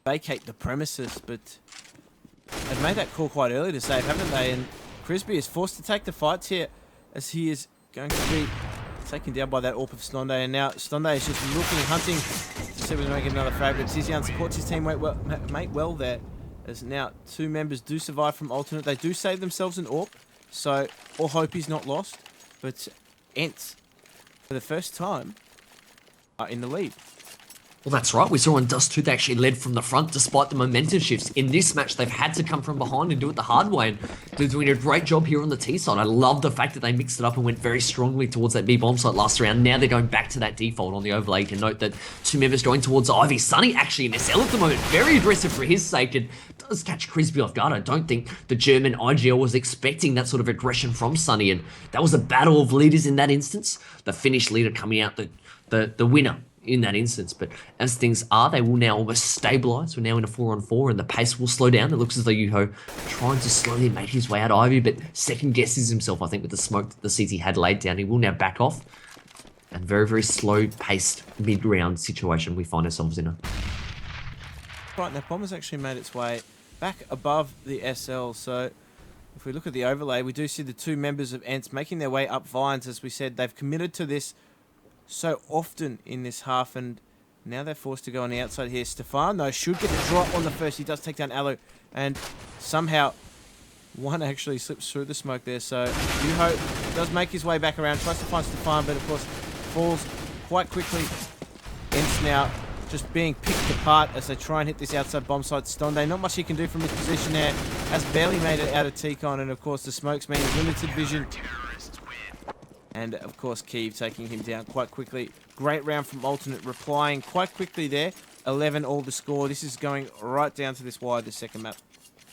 vacate the premises, but they've made that call quite early to save, haven't they? And Crispy is forced to take the fights here, as he is going to be taken down by that AWP of Stonde, and now Stonde is just looking, hunting to see whether they can get another frag, but Zizian supports his teammate well there, as now 2 members do survive from alternate. They do save themselves an AWP, so all hope is not lost, but ENCE, for the first time, are in the lead. Well, that's right. We saw on Dust2 they actually led from the front despite the momentum shifts. In this match, they've had to come from behind and do it the hard way. And they're doing a great job here on the T side. I love the fact that they mixed it up and went very strongly towards that B bomb site last round. Now they're going back to that default on the overlay. You can note that two members going towards Ivy. Sunny actually in SL at the moment. Very aggressive for his sake and does catch Crispy off guard. I don't think the German IGL was expecting that sort of aggression from Sunny. And that was a battle of leaders in that instance. The Finnish leader coming out the winner in that instance. But as things are, they will now almost stabilise. We're now in a 4-on-4 and the pace will slow down. It looks as though Yuho trying to slowly make his way out of Ivy, but second guesses himself, I think, with the smoke that the CT had laid down. He will now back off. And very, very slow-paced mid-round situation we find ourselves in. Right, and that bomb has actually made its way back above the SL. So if we look at the overlay, we do see the two members of ENCE making their way up vines. As we said, they've committed to this so often in this half, and now they're forced to go on the outside here. Stefan, though, should get the drop on the first. He does take down Alu, and somehow one actually slips through the smoke there. So Yuho does make his way back around, tries to find Stefan, but of course falls quite quickly. ENCE now just being picked apart as they try and hit this outside bomb site. Stonde, not much he can do from his position there. Has barely made it out of T-Con, and of course the smokes mean limited vision. And of course Kiev taking him down quite quickly. Great round from Alternate, replying quite quickly there. 11 all the score. This is going right down to this wire, the second map.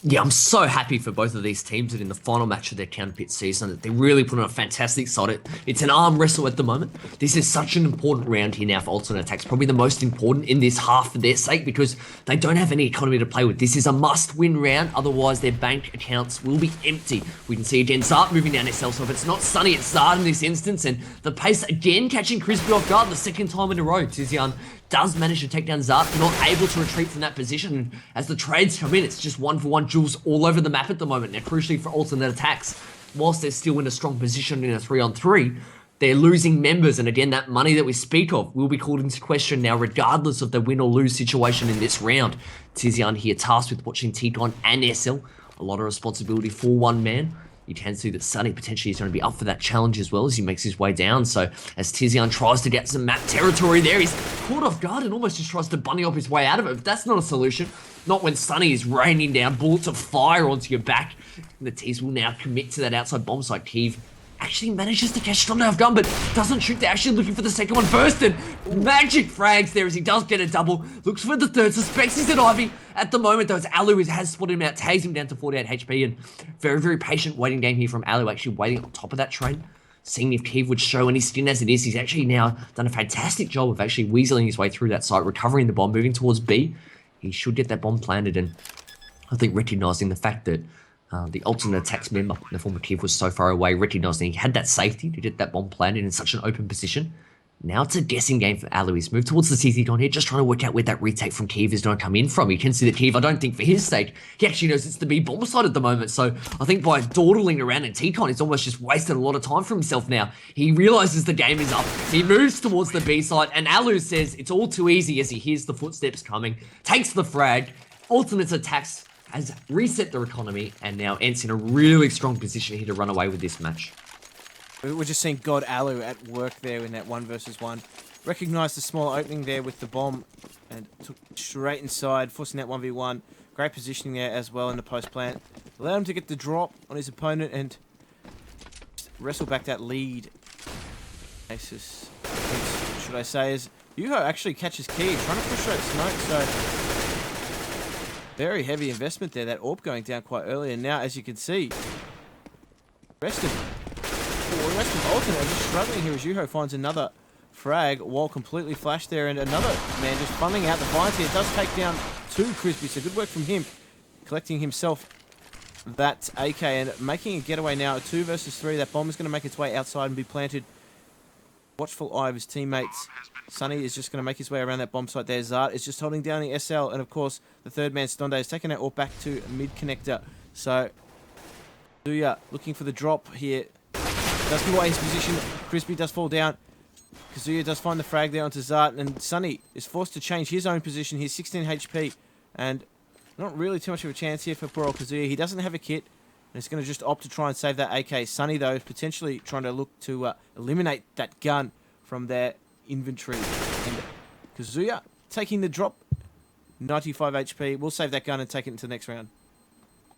Yeah, I'm so happy for both of these teams that in the final match of their counterpit season, that they really put on a fantastic side. It's an arm wrestle at the moment. This is such an important round here now for aTTaX. Probably the most important in this half for their sake because they don't have any economy to play with. This is a must-win round, otherwise their bank accounts will be empty. We can see again Zart moving down SL, so if it's not Sunny, it's Zart in this instance, and the pace again catching Crispy off guard the second time in a row. Tizian does manage to take down Zart, not able to retreat from that position. And as the trades come in, it's just 1-for-1 duels all over the map at the moment. Now, crucially for aTTaX, whilst they're still in a strong position in a 3-on-3, they're losing members. And again, that money that we speak of will be called into question now, regardless of the win or lose situation in this round. Tizian here tasked with watching T-Con and SL. A lot of responsibility for one man. You can see that Sunny potentially is going to be up for that challenge as well as he makes his way down. So as Tizian tries to get some map territory there, he's caught off guard and almost just tries to bunny up his way out of it. But that's not a solution. Not when Sunny is raining down bullets of fire onto your back. And the T's will now commit to that outside bomb site. Kiev actually manages to catch Stonde off gun, but doesn't shoot. They're actually looking for the second one first, and magic frags there as he does get a double. Looks for the third, suspects he's at Ivy. At the moment, though, as Alu has spotted him out, tags him down to 48 HP, and very, very patient waiting game here from Alu, actually waiting on top of that train, seeing if Kiev would show any skin as it is. He's actually now done a fantastic job of actually weaseling his way through that site, recovering the bomb, moving towards B. He should get that bomb planted, and I think recognising the fact that the aTTaX member in the form of Kiev was so far away, recognising he had that safety to get that bomb planted in such an open position. Now it's a guessing game for Alu. He's moved towards the CT con here, just trying to work out where that retake from Kiev is going to come in from. You can see that Kiev, I don't think for his sake, he actually knows it's the B bomb site at the moment. So I think by dawdling around in T-Con, he's almost just wasted a lot of time for himself now. He realises the game is up. He moves towards the B site, and Alu says it's all too easy as he hears the footsteps coming, takes the frag, aTTaX has reset their economy, and now ENCE in a really strong position here to run away with this match. We're just seeing God Alu at work there in that 1-versus-1. Recognised the small opening there with the bomb and took straight inside, forcing that 1v1. Great positioning there as well in the post plant. Allowed him to get the drop on his opponent and wrestle back that lead. Asus, should I say, is Yuho actually catches Kiev, trying to push that smoke, so very heavy investment there, that AWP going down quite early, and now, as you can see, rest of Alternate just struggling here as Yuho finds another frag, wall completely flashed there, and another man just funneling out the vines here. It does take down two Crispy, so good work from him, collecting himself that AK and making a getaway now, a 2-versus-3. That bomb is going to make its way outside and be planted. Watchful eye of his teammates. Sunny is just going to make his way around that bomb site there. Zart is just holding down the SL, and of course, the third man, Stonde, is taking that AWP back to mid-connector. So, Zuya looking for the drop here. Does give away his position. Crispy does fall down. Kazuya does find the frag there onto Zart, and Sunny is forced to change his own position. He's 16 HP, and not really too much of a chance here for poor old Kazuya. He doesn't have a kit, and he's going to just opt to try and save that AK. Sunny, though, is potentially trying to look to eliminate that gun from their inventory. And Kazuya taking the drop. 95 HP. We'll save that gun and take it into the next round.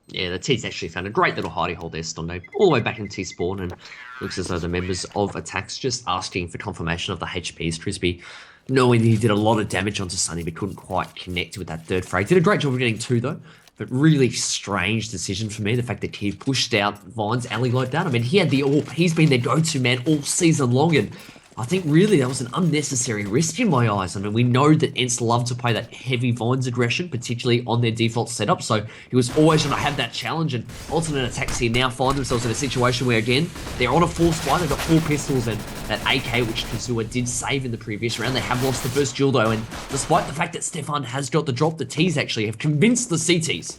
Yeah, the T's actually found a great little hidey hole there, Stonday, all the way back in T-spawn, and looks as though the members of aTTaX just asking for confirmation of the HPs. Trisby, knowing he did a lot of damage onto Sunny, but couldn't quite connect with that third frag. Did a great job of getting 2, though, but really strange decision for me, the fact that he pushed out Vine's alley like that. I mean, he had the AWP. He's been their go-to man all season long, and I think really that was an unnecessary risk in my eyes. I mean, we know that ENCE love to play that heavy Vines aggression, particularly on their default setup, so he was always going to have that challenge, and alternate attacks here now find themselves in a situation where, again, they're on a force fight. They've got 4 pistols and that AK, which Kazua did save in the previous round. They have lost the first duel, though, and despite the fact that Stefan has got the drop, the T's actually have convinced the CTs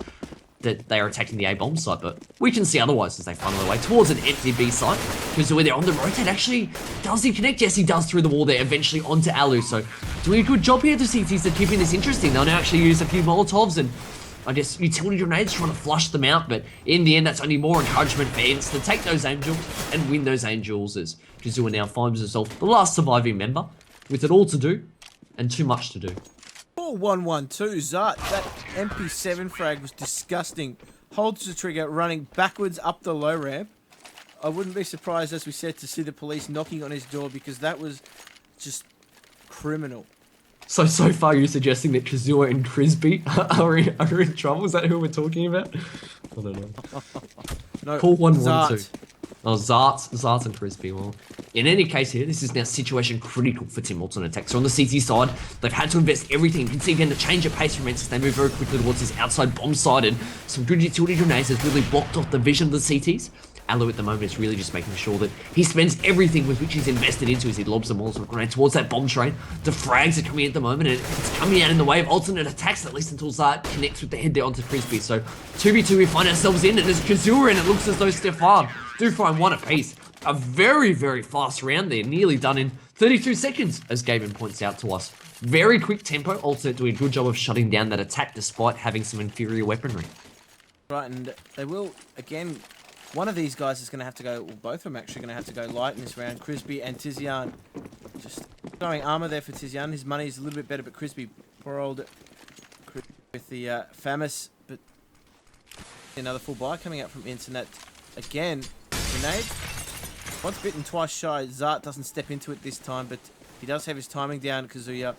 that they are attacking the A-bomb site, but we can see otherwise as they funnel their way towards an empty B site. Because where they're on the rotate, actually, does he connect? Yes, he does through the wall there, eventually onto Alu. So doing a good job here, the CTs are keeping this interesting. They'll now actually use a few Molotovs and I guess utility grenades trying to flush them out, but in the end, that's only more encouragement for ENCE to take those angels and win those angels as Kazua now finds himself the last surviving member with it all to do and too much to do. 4-1-1-2, Zart. That MP7 frag was disgusting. Holds the trigger, running backwards up the low ramp. I wouldn't be surprised, as we said, to see the police knocking on his door because that was just criminal. So far you're suggesting that Kazua and Crisby are in trouble? Is that who we're talking about? I don't know. No, Call 112. Zart. Oh, Zart and Crisby. Well, in any case here, this is now situation critical for Team Alternate aTTaX. So on the CT side, they've had to invest everything. You can see again the change of pace from ENCE as they move very quickly towards this outside bomb side, and some good utility grenades has really blocked off the vision of the CTs. Alu at the moment is really just making sure that he spends everything with which he's invested into as he lobs the Molotov grenade towards that bomb train. The frags are coming in at the moment, and it's coming out in the way of alternate attacks, at least until Zart connects with the head there onto Crisby. So 2v2 we find ourselves in, and there's Kazua in. It looks as though Stefan do find 1 apiece. A very, very fast round there, nearly done in 32 seconds, as Gavin points out to us. Very quick tempo, alternate doing a good job of shutting down that attack despite having some inferior weaponry. Right, and they will, again, one of these guys is going to have to go, well, both of them actually going to have to go light in this round. Crisby and Tizian. Just throwing armor there for Tizian. His money is a little bit better, but Crisby, poor old with the FAMAS, but another full buy coming out from ENCE, and that, again, grenade. Once bitten, twice shy. Zart doesn't step into it this time, but he does have his timing down, Kazuya.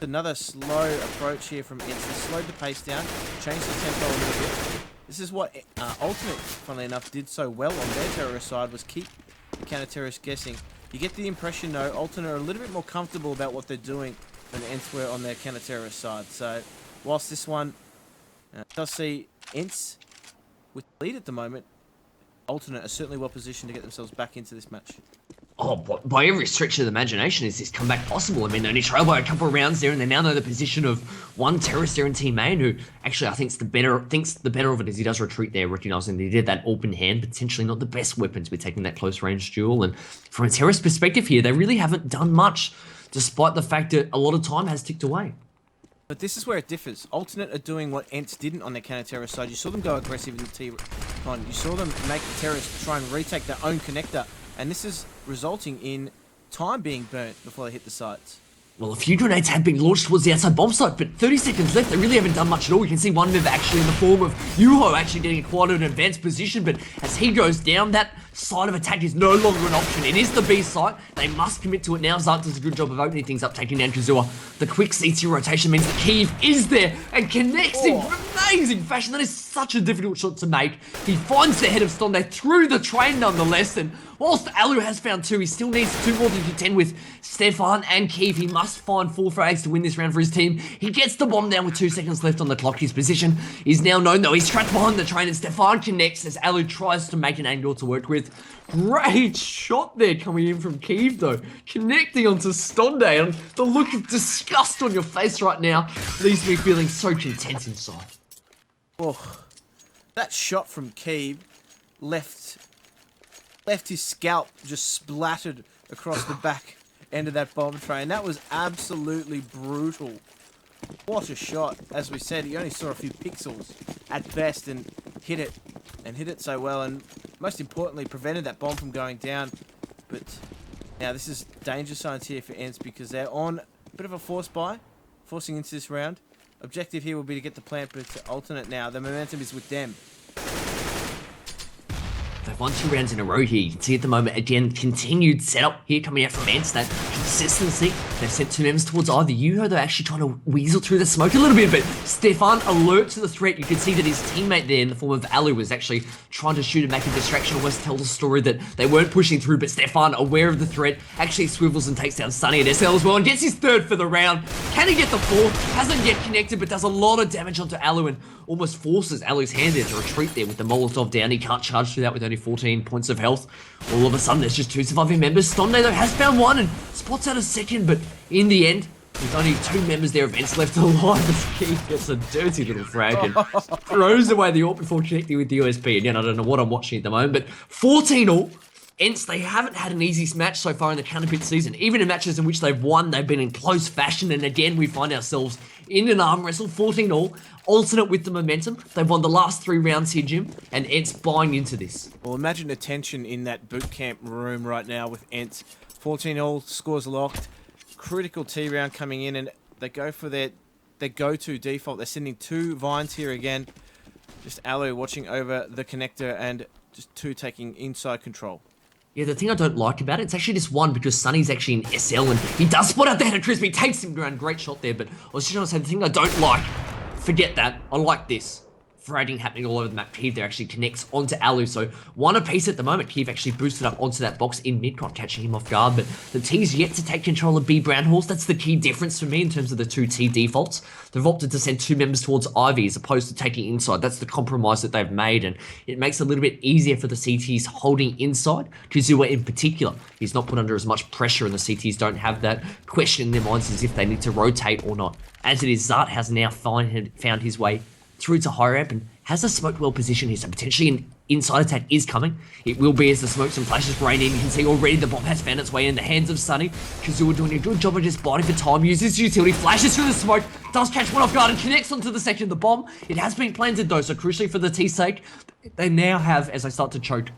Another slow approach here from ENCE. They slowed the pace down, changed the tempo a little bit. This is what Ultimate, funnily enough, did so well on their terrorist side, was keep the counter-terrorists guessing. You get the impression, though, Ultimate are a little bit more comfortable about what they're doing than ENCE were on their counter-terrorist side. So, whilst this one does see ENCE with the lead at the moment, Alternate are certainly well positioned to get themselves back into this match. Oh, by every stretch of the imagination is this comeback possible. I mean, they only trail by a couple of rounds there, and they now know the position of one terrorist there in Team Main, who actually I think thinks the better of it is he does retreat there, recognizing that he did that open hand, potentially not the best weapon to be taking that close range duel. And from a terrorist perspective here, they really haven't done much, despite the fact that a lot of time has ticked away. But this is where it differs. Alternate are doing what ENCE didn't on their counter-terrorist side. You saw them go aggressive in the T-con. You saw them make the terrorists try and retake their own connector. And this is resulting in time being burnt before they hit the sites. Well, a few grenades have been launched towards the outside bomb site, but 30 seconds left. They really haven't done much at all. We can see one member actually in the form of Yuho actually getting quite an advanced position, but as he goes down, that side of attack is no longer an option. It is the B site. They must commit to it now. Zart does a good job of opening things up, taking down Kazua. The quick CT rotation means that Kiev is there and connects in amazing fashion. That is such a difficult shot to make. He finds the head of Stonday through the train nonetheless, and whilst Alu has found 2, he still needs 2 more to contend with Stefan and Kiev. He must find 4 frags to win this round for his team. He gets the bomb down with 2 seconds left on the clock. His position is now known, though. He's trapped behind the train, and Stefan connects as Alu tries to make an angle to work with. Great shot there coming in from Kiev, though. Connecting onto Stonday, and the look of disgust on your face right now leaves me feeling so content inside. Oh, that shot from Kiev left his scalp just splattered across the back end of that bomb train. That was absolutely brutal. What a shot. As we said, he only saw a few pixels at best and hit it so well, and most importantly prevented that bomb from going down. But now this is danger signs here for ENCE because they're on bit of a force buy, forcing into this round. Objective here will be to get the plant, but it's alternate now. The momentum is with them. They've won 2 rounds in a row here. You can see at the moment, again, continued setup here coming out from ENCE. That consistency. They've sent 2 members towards either Yuho. They're actually trying to weasel through the smoke a little bit, but Stefan alert to the threat. You can see that his teammate there in the form of Alu was actually trying to shoot and make a distraction, almost tell the story that they weren't pushing through, but Stefan, aware of the threat, actually swivels and takes down Sunny and SL as well and gets his 3rd for the round. Can he get the 4th? Hasn't yet connected, but does a lot of damage onto Alu and almost forces Alu's hand there to retreat there with the Molotov down. He can't charge through that with only 14 points of health. All of a sudden, there's just 2 surviving members. Stonde, though, has found 1 and spots out a 2nd, but in the end, with only 2 members there of ENCE left alive, as Keith gets a dirty little frag and throws away the AWP before connecting with the USP. Again, I don't know what I'm watching at the moment, but 14 all. ENCE, they haven't had an easy match so far in the counterpit season. Even in matches in which they've won, they've been in close fashion, and again, we find ourselves in an arm wrestle, 14 all. Alternate with the momentum. They've won the last 3 rounds here, Jim, and ENCE buying into this. Well, imagine the tension in that boot camp room right now with ENCE. 14 all, scores locked. Critical T round coming in, and they go for their go-to default. They're sending 2 vines here again. Just Alu watching over the connector and just 2 taking inside control. Yeah, the thing I don't like about it, it's actually just 1 because Sunny's actually in SL and he does spot out the head of Crispy, takes him down, great shot there, but I was just trying to say the thing I don't like, forget that, I like this. Fragging happening all over the map. Keith there actually connects onto Alu, so 1 apiece at the moment. Keith actually boosted up onto that box in mid, not catching him off guard, but the T's yet to take control of B Brown Horse. That's the key difference for me in terms of the 2 T defaults. They've opted to send 2 members towards Ivy as opposed to taking inside. That's the compromise that they've made, and it makes it a little bit easier for the CTs holding inside. Kuzua in particular, he's not put under as much pressure, and the CTs don't have that question in their minds as if they need to rotate or not. As it is, Zart has now found his way through to high ramp and has the smoke well positioned here, so potentially an inside attack is coming. It will be as the smokes and flashes rain in. You can see already the bomb has found its way in the hands of Sunny. Kazua doing a good job of just biding for time, uses utility, flashes through the smoke, does catch 1 off guard and connects onto the 2nd, the bomb. It has been planted though, so crucially for the T's sake, they now have, as I start to choke,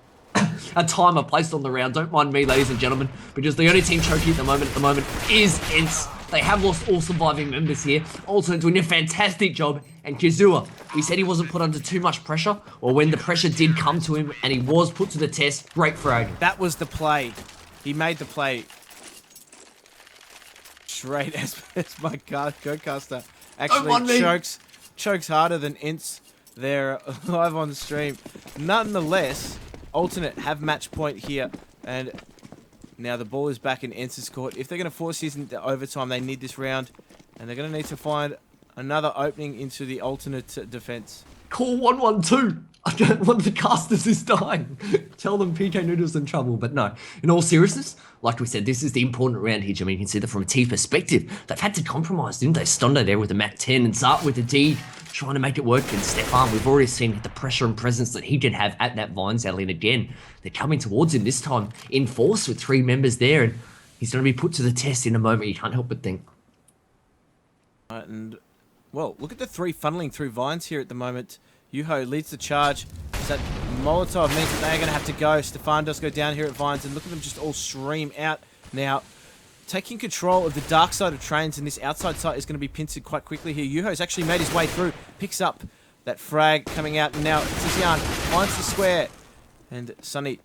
a timer placed on the round. Don't mind me, ladies and gentlemen, because the only team choking at the moment is ENCE. They have lost all surviving members here. Also doing a fantastic job. And Kazua, we said he wasn't put under too much pressure, or when the pressure did come to him and he was put to the test, great frag. That was the play. He made the play straight as my go-caster actually chokes harder than ENCE there live on the stream. Nonetheless, alternate have match point here, and now the ball is back in ENCE's court. If they're going to force this into overtime, they need this round, and they're going to need to find another opening into the alternate defense. Call 112. I don't want the casters is dying. Tell them PK Noodle's in trouble, but no. In all seriousness, like we said, this is the important round here, Jimmy. You can see that from a T perspective. They've had to compromise, didn't they? Stonde there with the Mac 10 and Zart with the D, trying to make it work. And Stefan, we've already seen the pressure and presence that he did have at that Vines alley. And again, they're coming towards him this time in force with 3 members there. And he's going to be put to the test in a moment. You can't help but think. And, well, look at the 3 funneling through Vines here at the moment. Yuho leads the charge. That Molotov means that they're going to have to go. Stefan does go down here at Vines, and look at them just all stream out now. Taking control of the dark side of trains, and this outside side is going to be pincered quite quickly here. Yuho's actually made his way through, picks up that frag coming out, and now Tizian finds the square. And Sunny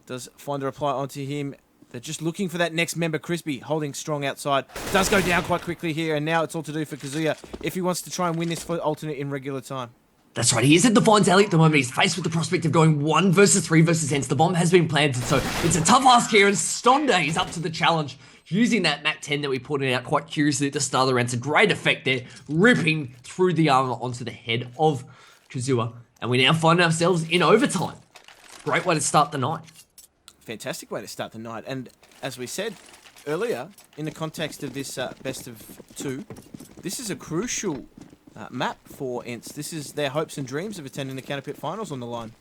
does find a reply onto him. They're just looking for that next member. Crispy holding strong outside. Does go down quite quickly here, and now it's all to do for Kazuya if he wants to try and win this for alternate in regular time. That's right, he is at the Vines alley at the moment. He's faced with the prospect of going 1 versus 3 versus ENCE. The bomb has been planted, so it's a tough ask here, and Stonde is up to the challenge, using that Mac 10 that we put out quite curiously at the start of the round. It's a great effect there, ripping through the armor onto the head of Kazua, and we now find ourselves in overtime. Great way to start the night. Fantastic way to start the night, and as we said earlier, in the context of this best of 2, this is a crucial map for ENCE. This is their hopes and dreams of attending the Counterpit Finals on the line.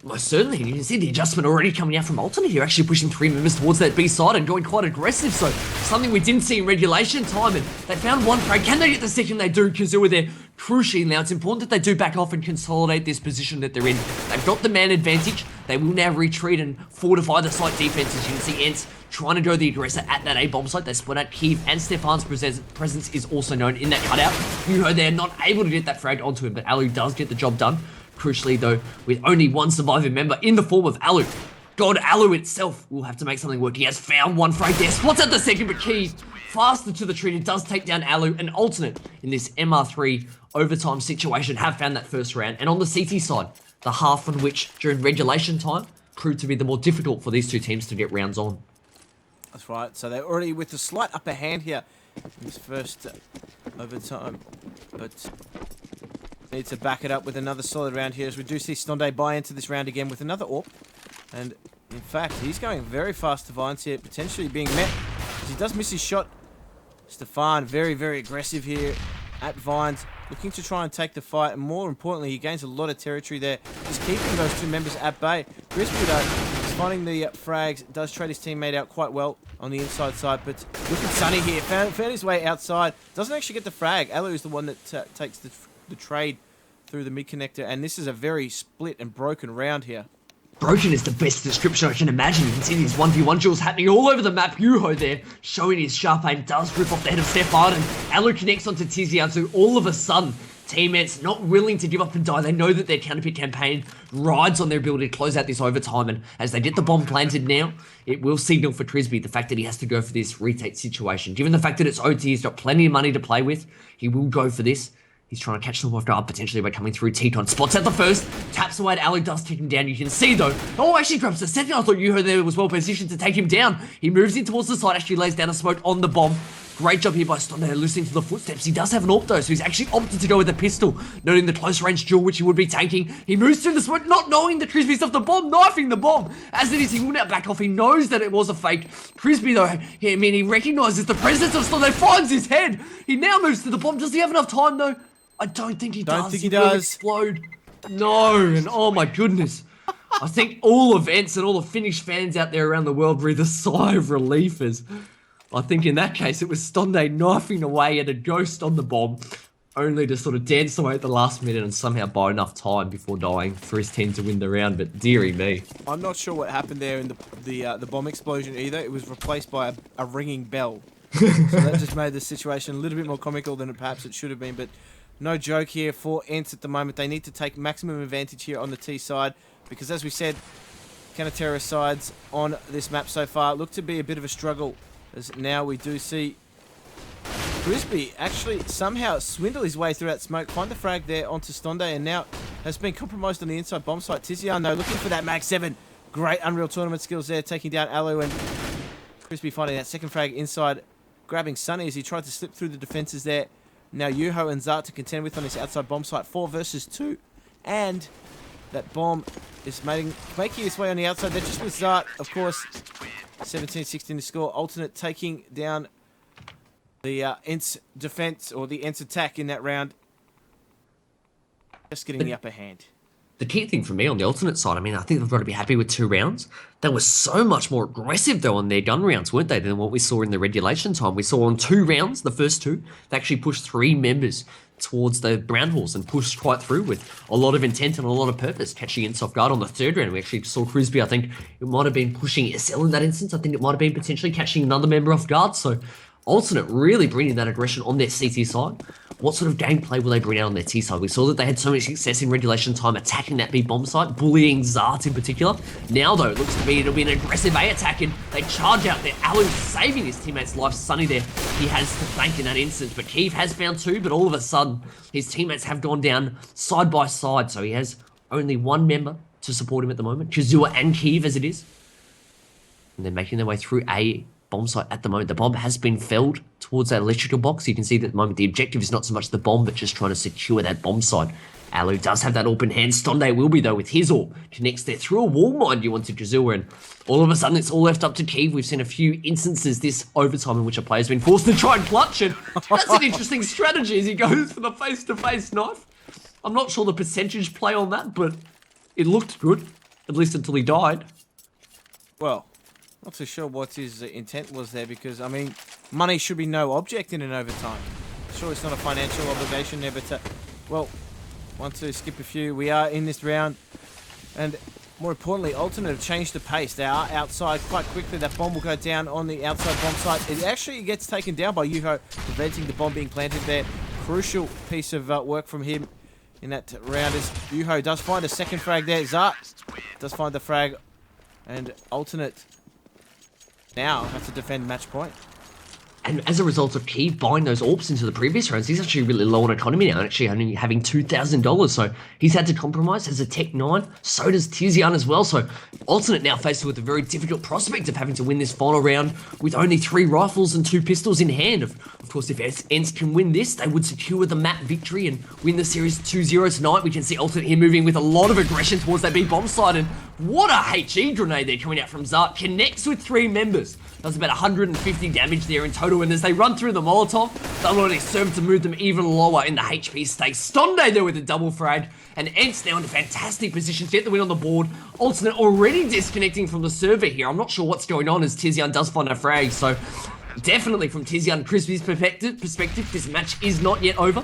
Most certainly, you can see the adjustment already coming out from alternate here, actually pushing 3 members towards that B side and going quite aggressive, so something we didn't see in regulation time, and they found 1 frag. Can they get the 2nd? They do. Kazua there Crucially, now it's important that they do back off and consolidate this position that they're in. They've got the man advantage. They will now retreat and fortify the site defense. As you can see, ENCE trying to go the aggressor at that A bomb site. They split out Kiev, and Stefan's presence is also known in that cutout. They're not able to get that frag onto him, but Alu does get the job done. Crucially, though, with only one surviving member in the form of Alu. God, Alu itself will have to make something work. He has found one frag there. Spots out the second, but Kiev faster to the treat. It does take down Alu, and Alternate in this MR3 overtime situation have found that first round. And on the CT side, the half on which during regulation time proved to be the more difficult for these two teams to get rounds on. That's right. So they're already with a slight upper hand here in this first overtime, but need to back it up with another solid round here, as we do see Stonde buy into this round again with another AWP. And in fact, he's going very fast to Vines here, potentially being met as he does miss his shot. Stefan very, very aggressive here at Vines, looking to try and take the fight, and more importantly, he gains a lot of territory there, just keeping those two members at bay. Crispy, though, is finding the frags, does trade his teammate out quite well on the inside side, but look at Sunny here, found his way outside, doesn't actually get the frag. Alu is the one that takes the trade through the mid connector, and this is a very split and broken round here. Broken is the best description I can imagine. You can see these 1v1 duels happening all over the map. Yuho there, showing his sharp aim, does rip off the head of Stefan, and Alu connects onto Tiziano. All of a sudden, teammates not willing to give up and die. They know that their counterpick campaign rides on their ability to close out this overtime, and as they get the bomb planted now, it will signal for Trisby the fact that he has to go for this retake situation. Given the fact that it's OT, he's got plenty of money to play with, he will go for this. He's trying to catch them off guard, potentially by coming through. Teton spots out the first, taps away at Alu, does take him down. You can see, though, actually grabs the second. I thought Yuho there was well positioned to take him down. He moves in towards the side, actually lays down a smoke on the bomb. Great job here by Stonde, listening to the footsteps. He does have an AWP, though, so he's actually opted to go with a pistol, noting the close range duel, which he would be tanking. He moves through the smoke, not knowing that Crispy's off the bomb, knifing the bomb. As it is, he will now back off. He knows that it was a fake. Crispy, though, he recognises the presence of Stonde, finds his head. He now moves to the bomb. Does he have enough time, though? I don't think he does. Don't think he does. Will explode. No, and oh my goodness. I think all of ENCE and all the Finnish fans out there around the world breathe a sigh of relief, as I think in that case it was Stonde knifing away at a ghost on the bomb, only to sort of dance away at the last minute and somehow buy enough time before dying for his team to win the round. But dearie me. I'm not sure what happened there in the bomb explosion either. It was replaced by a ringing bell. So that just made the situation a little bit more comical than perhaps it should have been. But no joke here for ENCE at the moment. They need to take maximum advantage here on the T side, because as we said, counter-terrorist sides on this map so far look to be a bit of a struggle, as now we do see Crispy actually somehow swindle his way through that smoke, find the frag there onto Stonde, and now has been compromised on the inside bomb site. Tiziano looking for that Mag 7. Great Unreal Tournament skills there, taking down Alu, and Crispy finding that second frag inside, grabbing Sunny as he tried to slip through the defenses there. Now Yuho and Zart to contend with on this outside bomb site, 4 versus 2, and that bomb is making its way on the outside. They're just with Zart, of course. 17-16 to score. Alternate taking down the ENCE defense, or the ENCE attack in that round. Just getting the upper hand. The key thing for me on the alternate side, I mean, I think they've got to be happy with 2 rounds. They were so much more aggressive, though, on their gun rounds, weren't they, than what we saw in the regulation time. We saw on 2 rounds, the first 2, they actually pushed 3 members towards the brown horse and pushed quite through with a lot of intent and a lot of purpose, catching ENCE off guard on the 3rd round. We actually saw Crispy, I think it might have been pushing SL in that instance. I think it might have been potentially catching another member off guard. So Alternate really bringing that aggression on their CT side. What sort of gameplay will they bring out on their T side? We saw that they had so much success in regulation time attacking that B bomb site, bullying Zart in particular. Now, though, it looks to be it'll be an aggressive A attack, and they charge out there. Alu saving his teammate's life. Sunny there, he has to thank in that instance. But Kiev has found 2, but all of a sudden, his teammates have gone down side by side. So he has only 1 member to support him at the moment, Kazua and Kiev as it is. And they're making their way through A bomb site at the moment. The bomb has been felled towards that electrical box. You can see that at the moment the objective is not so much the bomb, but just trying to secure that bomb site. Alu does have that open hand. Stonde will be, though, with his AWP. Connects there through a wall, mind you, onto Kazua, and all of a sudden it's all left up to Kiev. We've seen a few instances this overtime in which a player's been forced to try and clutch it. That's an interesting strategy as he goes for the face-to-face knife. I'm not sure the percentage play on that, but it looked good, at least until he died. Well, not too sure what his intent was there, because, I mean, money should be no object in an overtime. Sure, it's not a financial obligation there, but Well, want to skip a few. We are in this round, and more importantly, Alternate have changed the pace. They are outside quite quickly. That bomb will go down on the outside bomb site. It actually gets taken down by Yuho, preventing the bomb being planted there. Crucial piece of work from him in that round as Yuho does find a second frag there. Zart does find the frag, and Alternate now have to defend match point. And as a result of Keith buying those AWPs into the previous rounds, he's actually really low on economy now and actually only having $2,000. So he's had to compromise as a Tech 9. So does Tizian as well. So Alternate now faced with a very difficult prospect of having to win this final round with only 3 rifles and 2 pistols in hand. Of course, if ENCE can win this, they would secure the map victory and win the series 2-0 tonight. We can see Alternate here moving with a lot of aggression towards that B bomb site. And what a HE grenade there coming out from Zart. Connects with 3 members. Does about 150 damage there in total, and as they run through the Molotov, that'll only serve to move them even lower in the HP stakes. Stonday there with a double frag, and ENCE now in a fantastic position to get the win on the board. Alternate already disconnecting from the server here. I'm not sure what's going on as Tizian does find a frag, so definitely from Tizian and Crispy's perspective, this match is not yet over.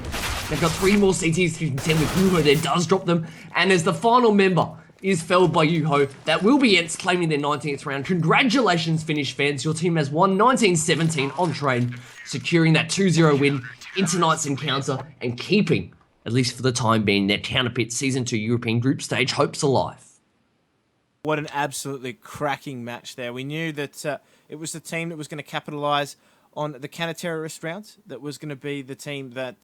They've got 3 more CTs to contend with. Yuho there does drop them, and as the final member is felled by Yuho, that will be ENCE claiming their 19th round. Congratulations, Finnish fans. Your team has won 19-17 on train, securing that 2-0 win in tonight's encounter and keeping, at least for the time being, their Counterpit Season 2 European Group Stage hopes alive. What an absolutely cracking match there. We knew that it was the team that was going to capitalise on the counter-terrorist rounds, that was going to be the team that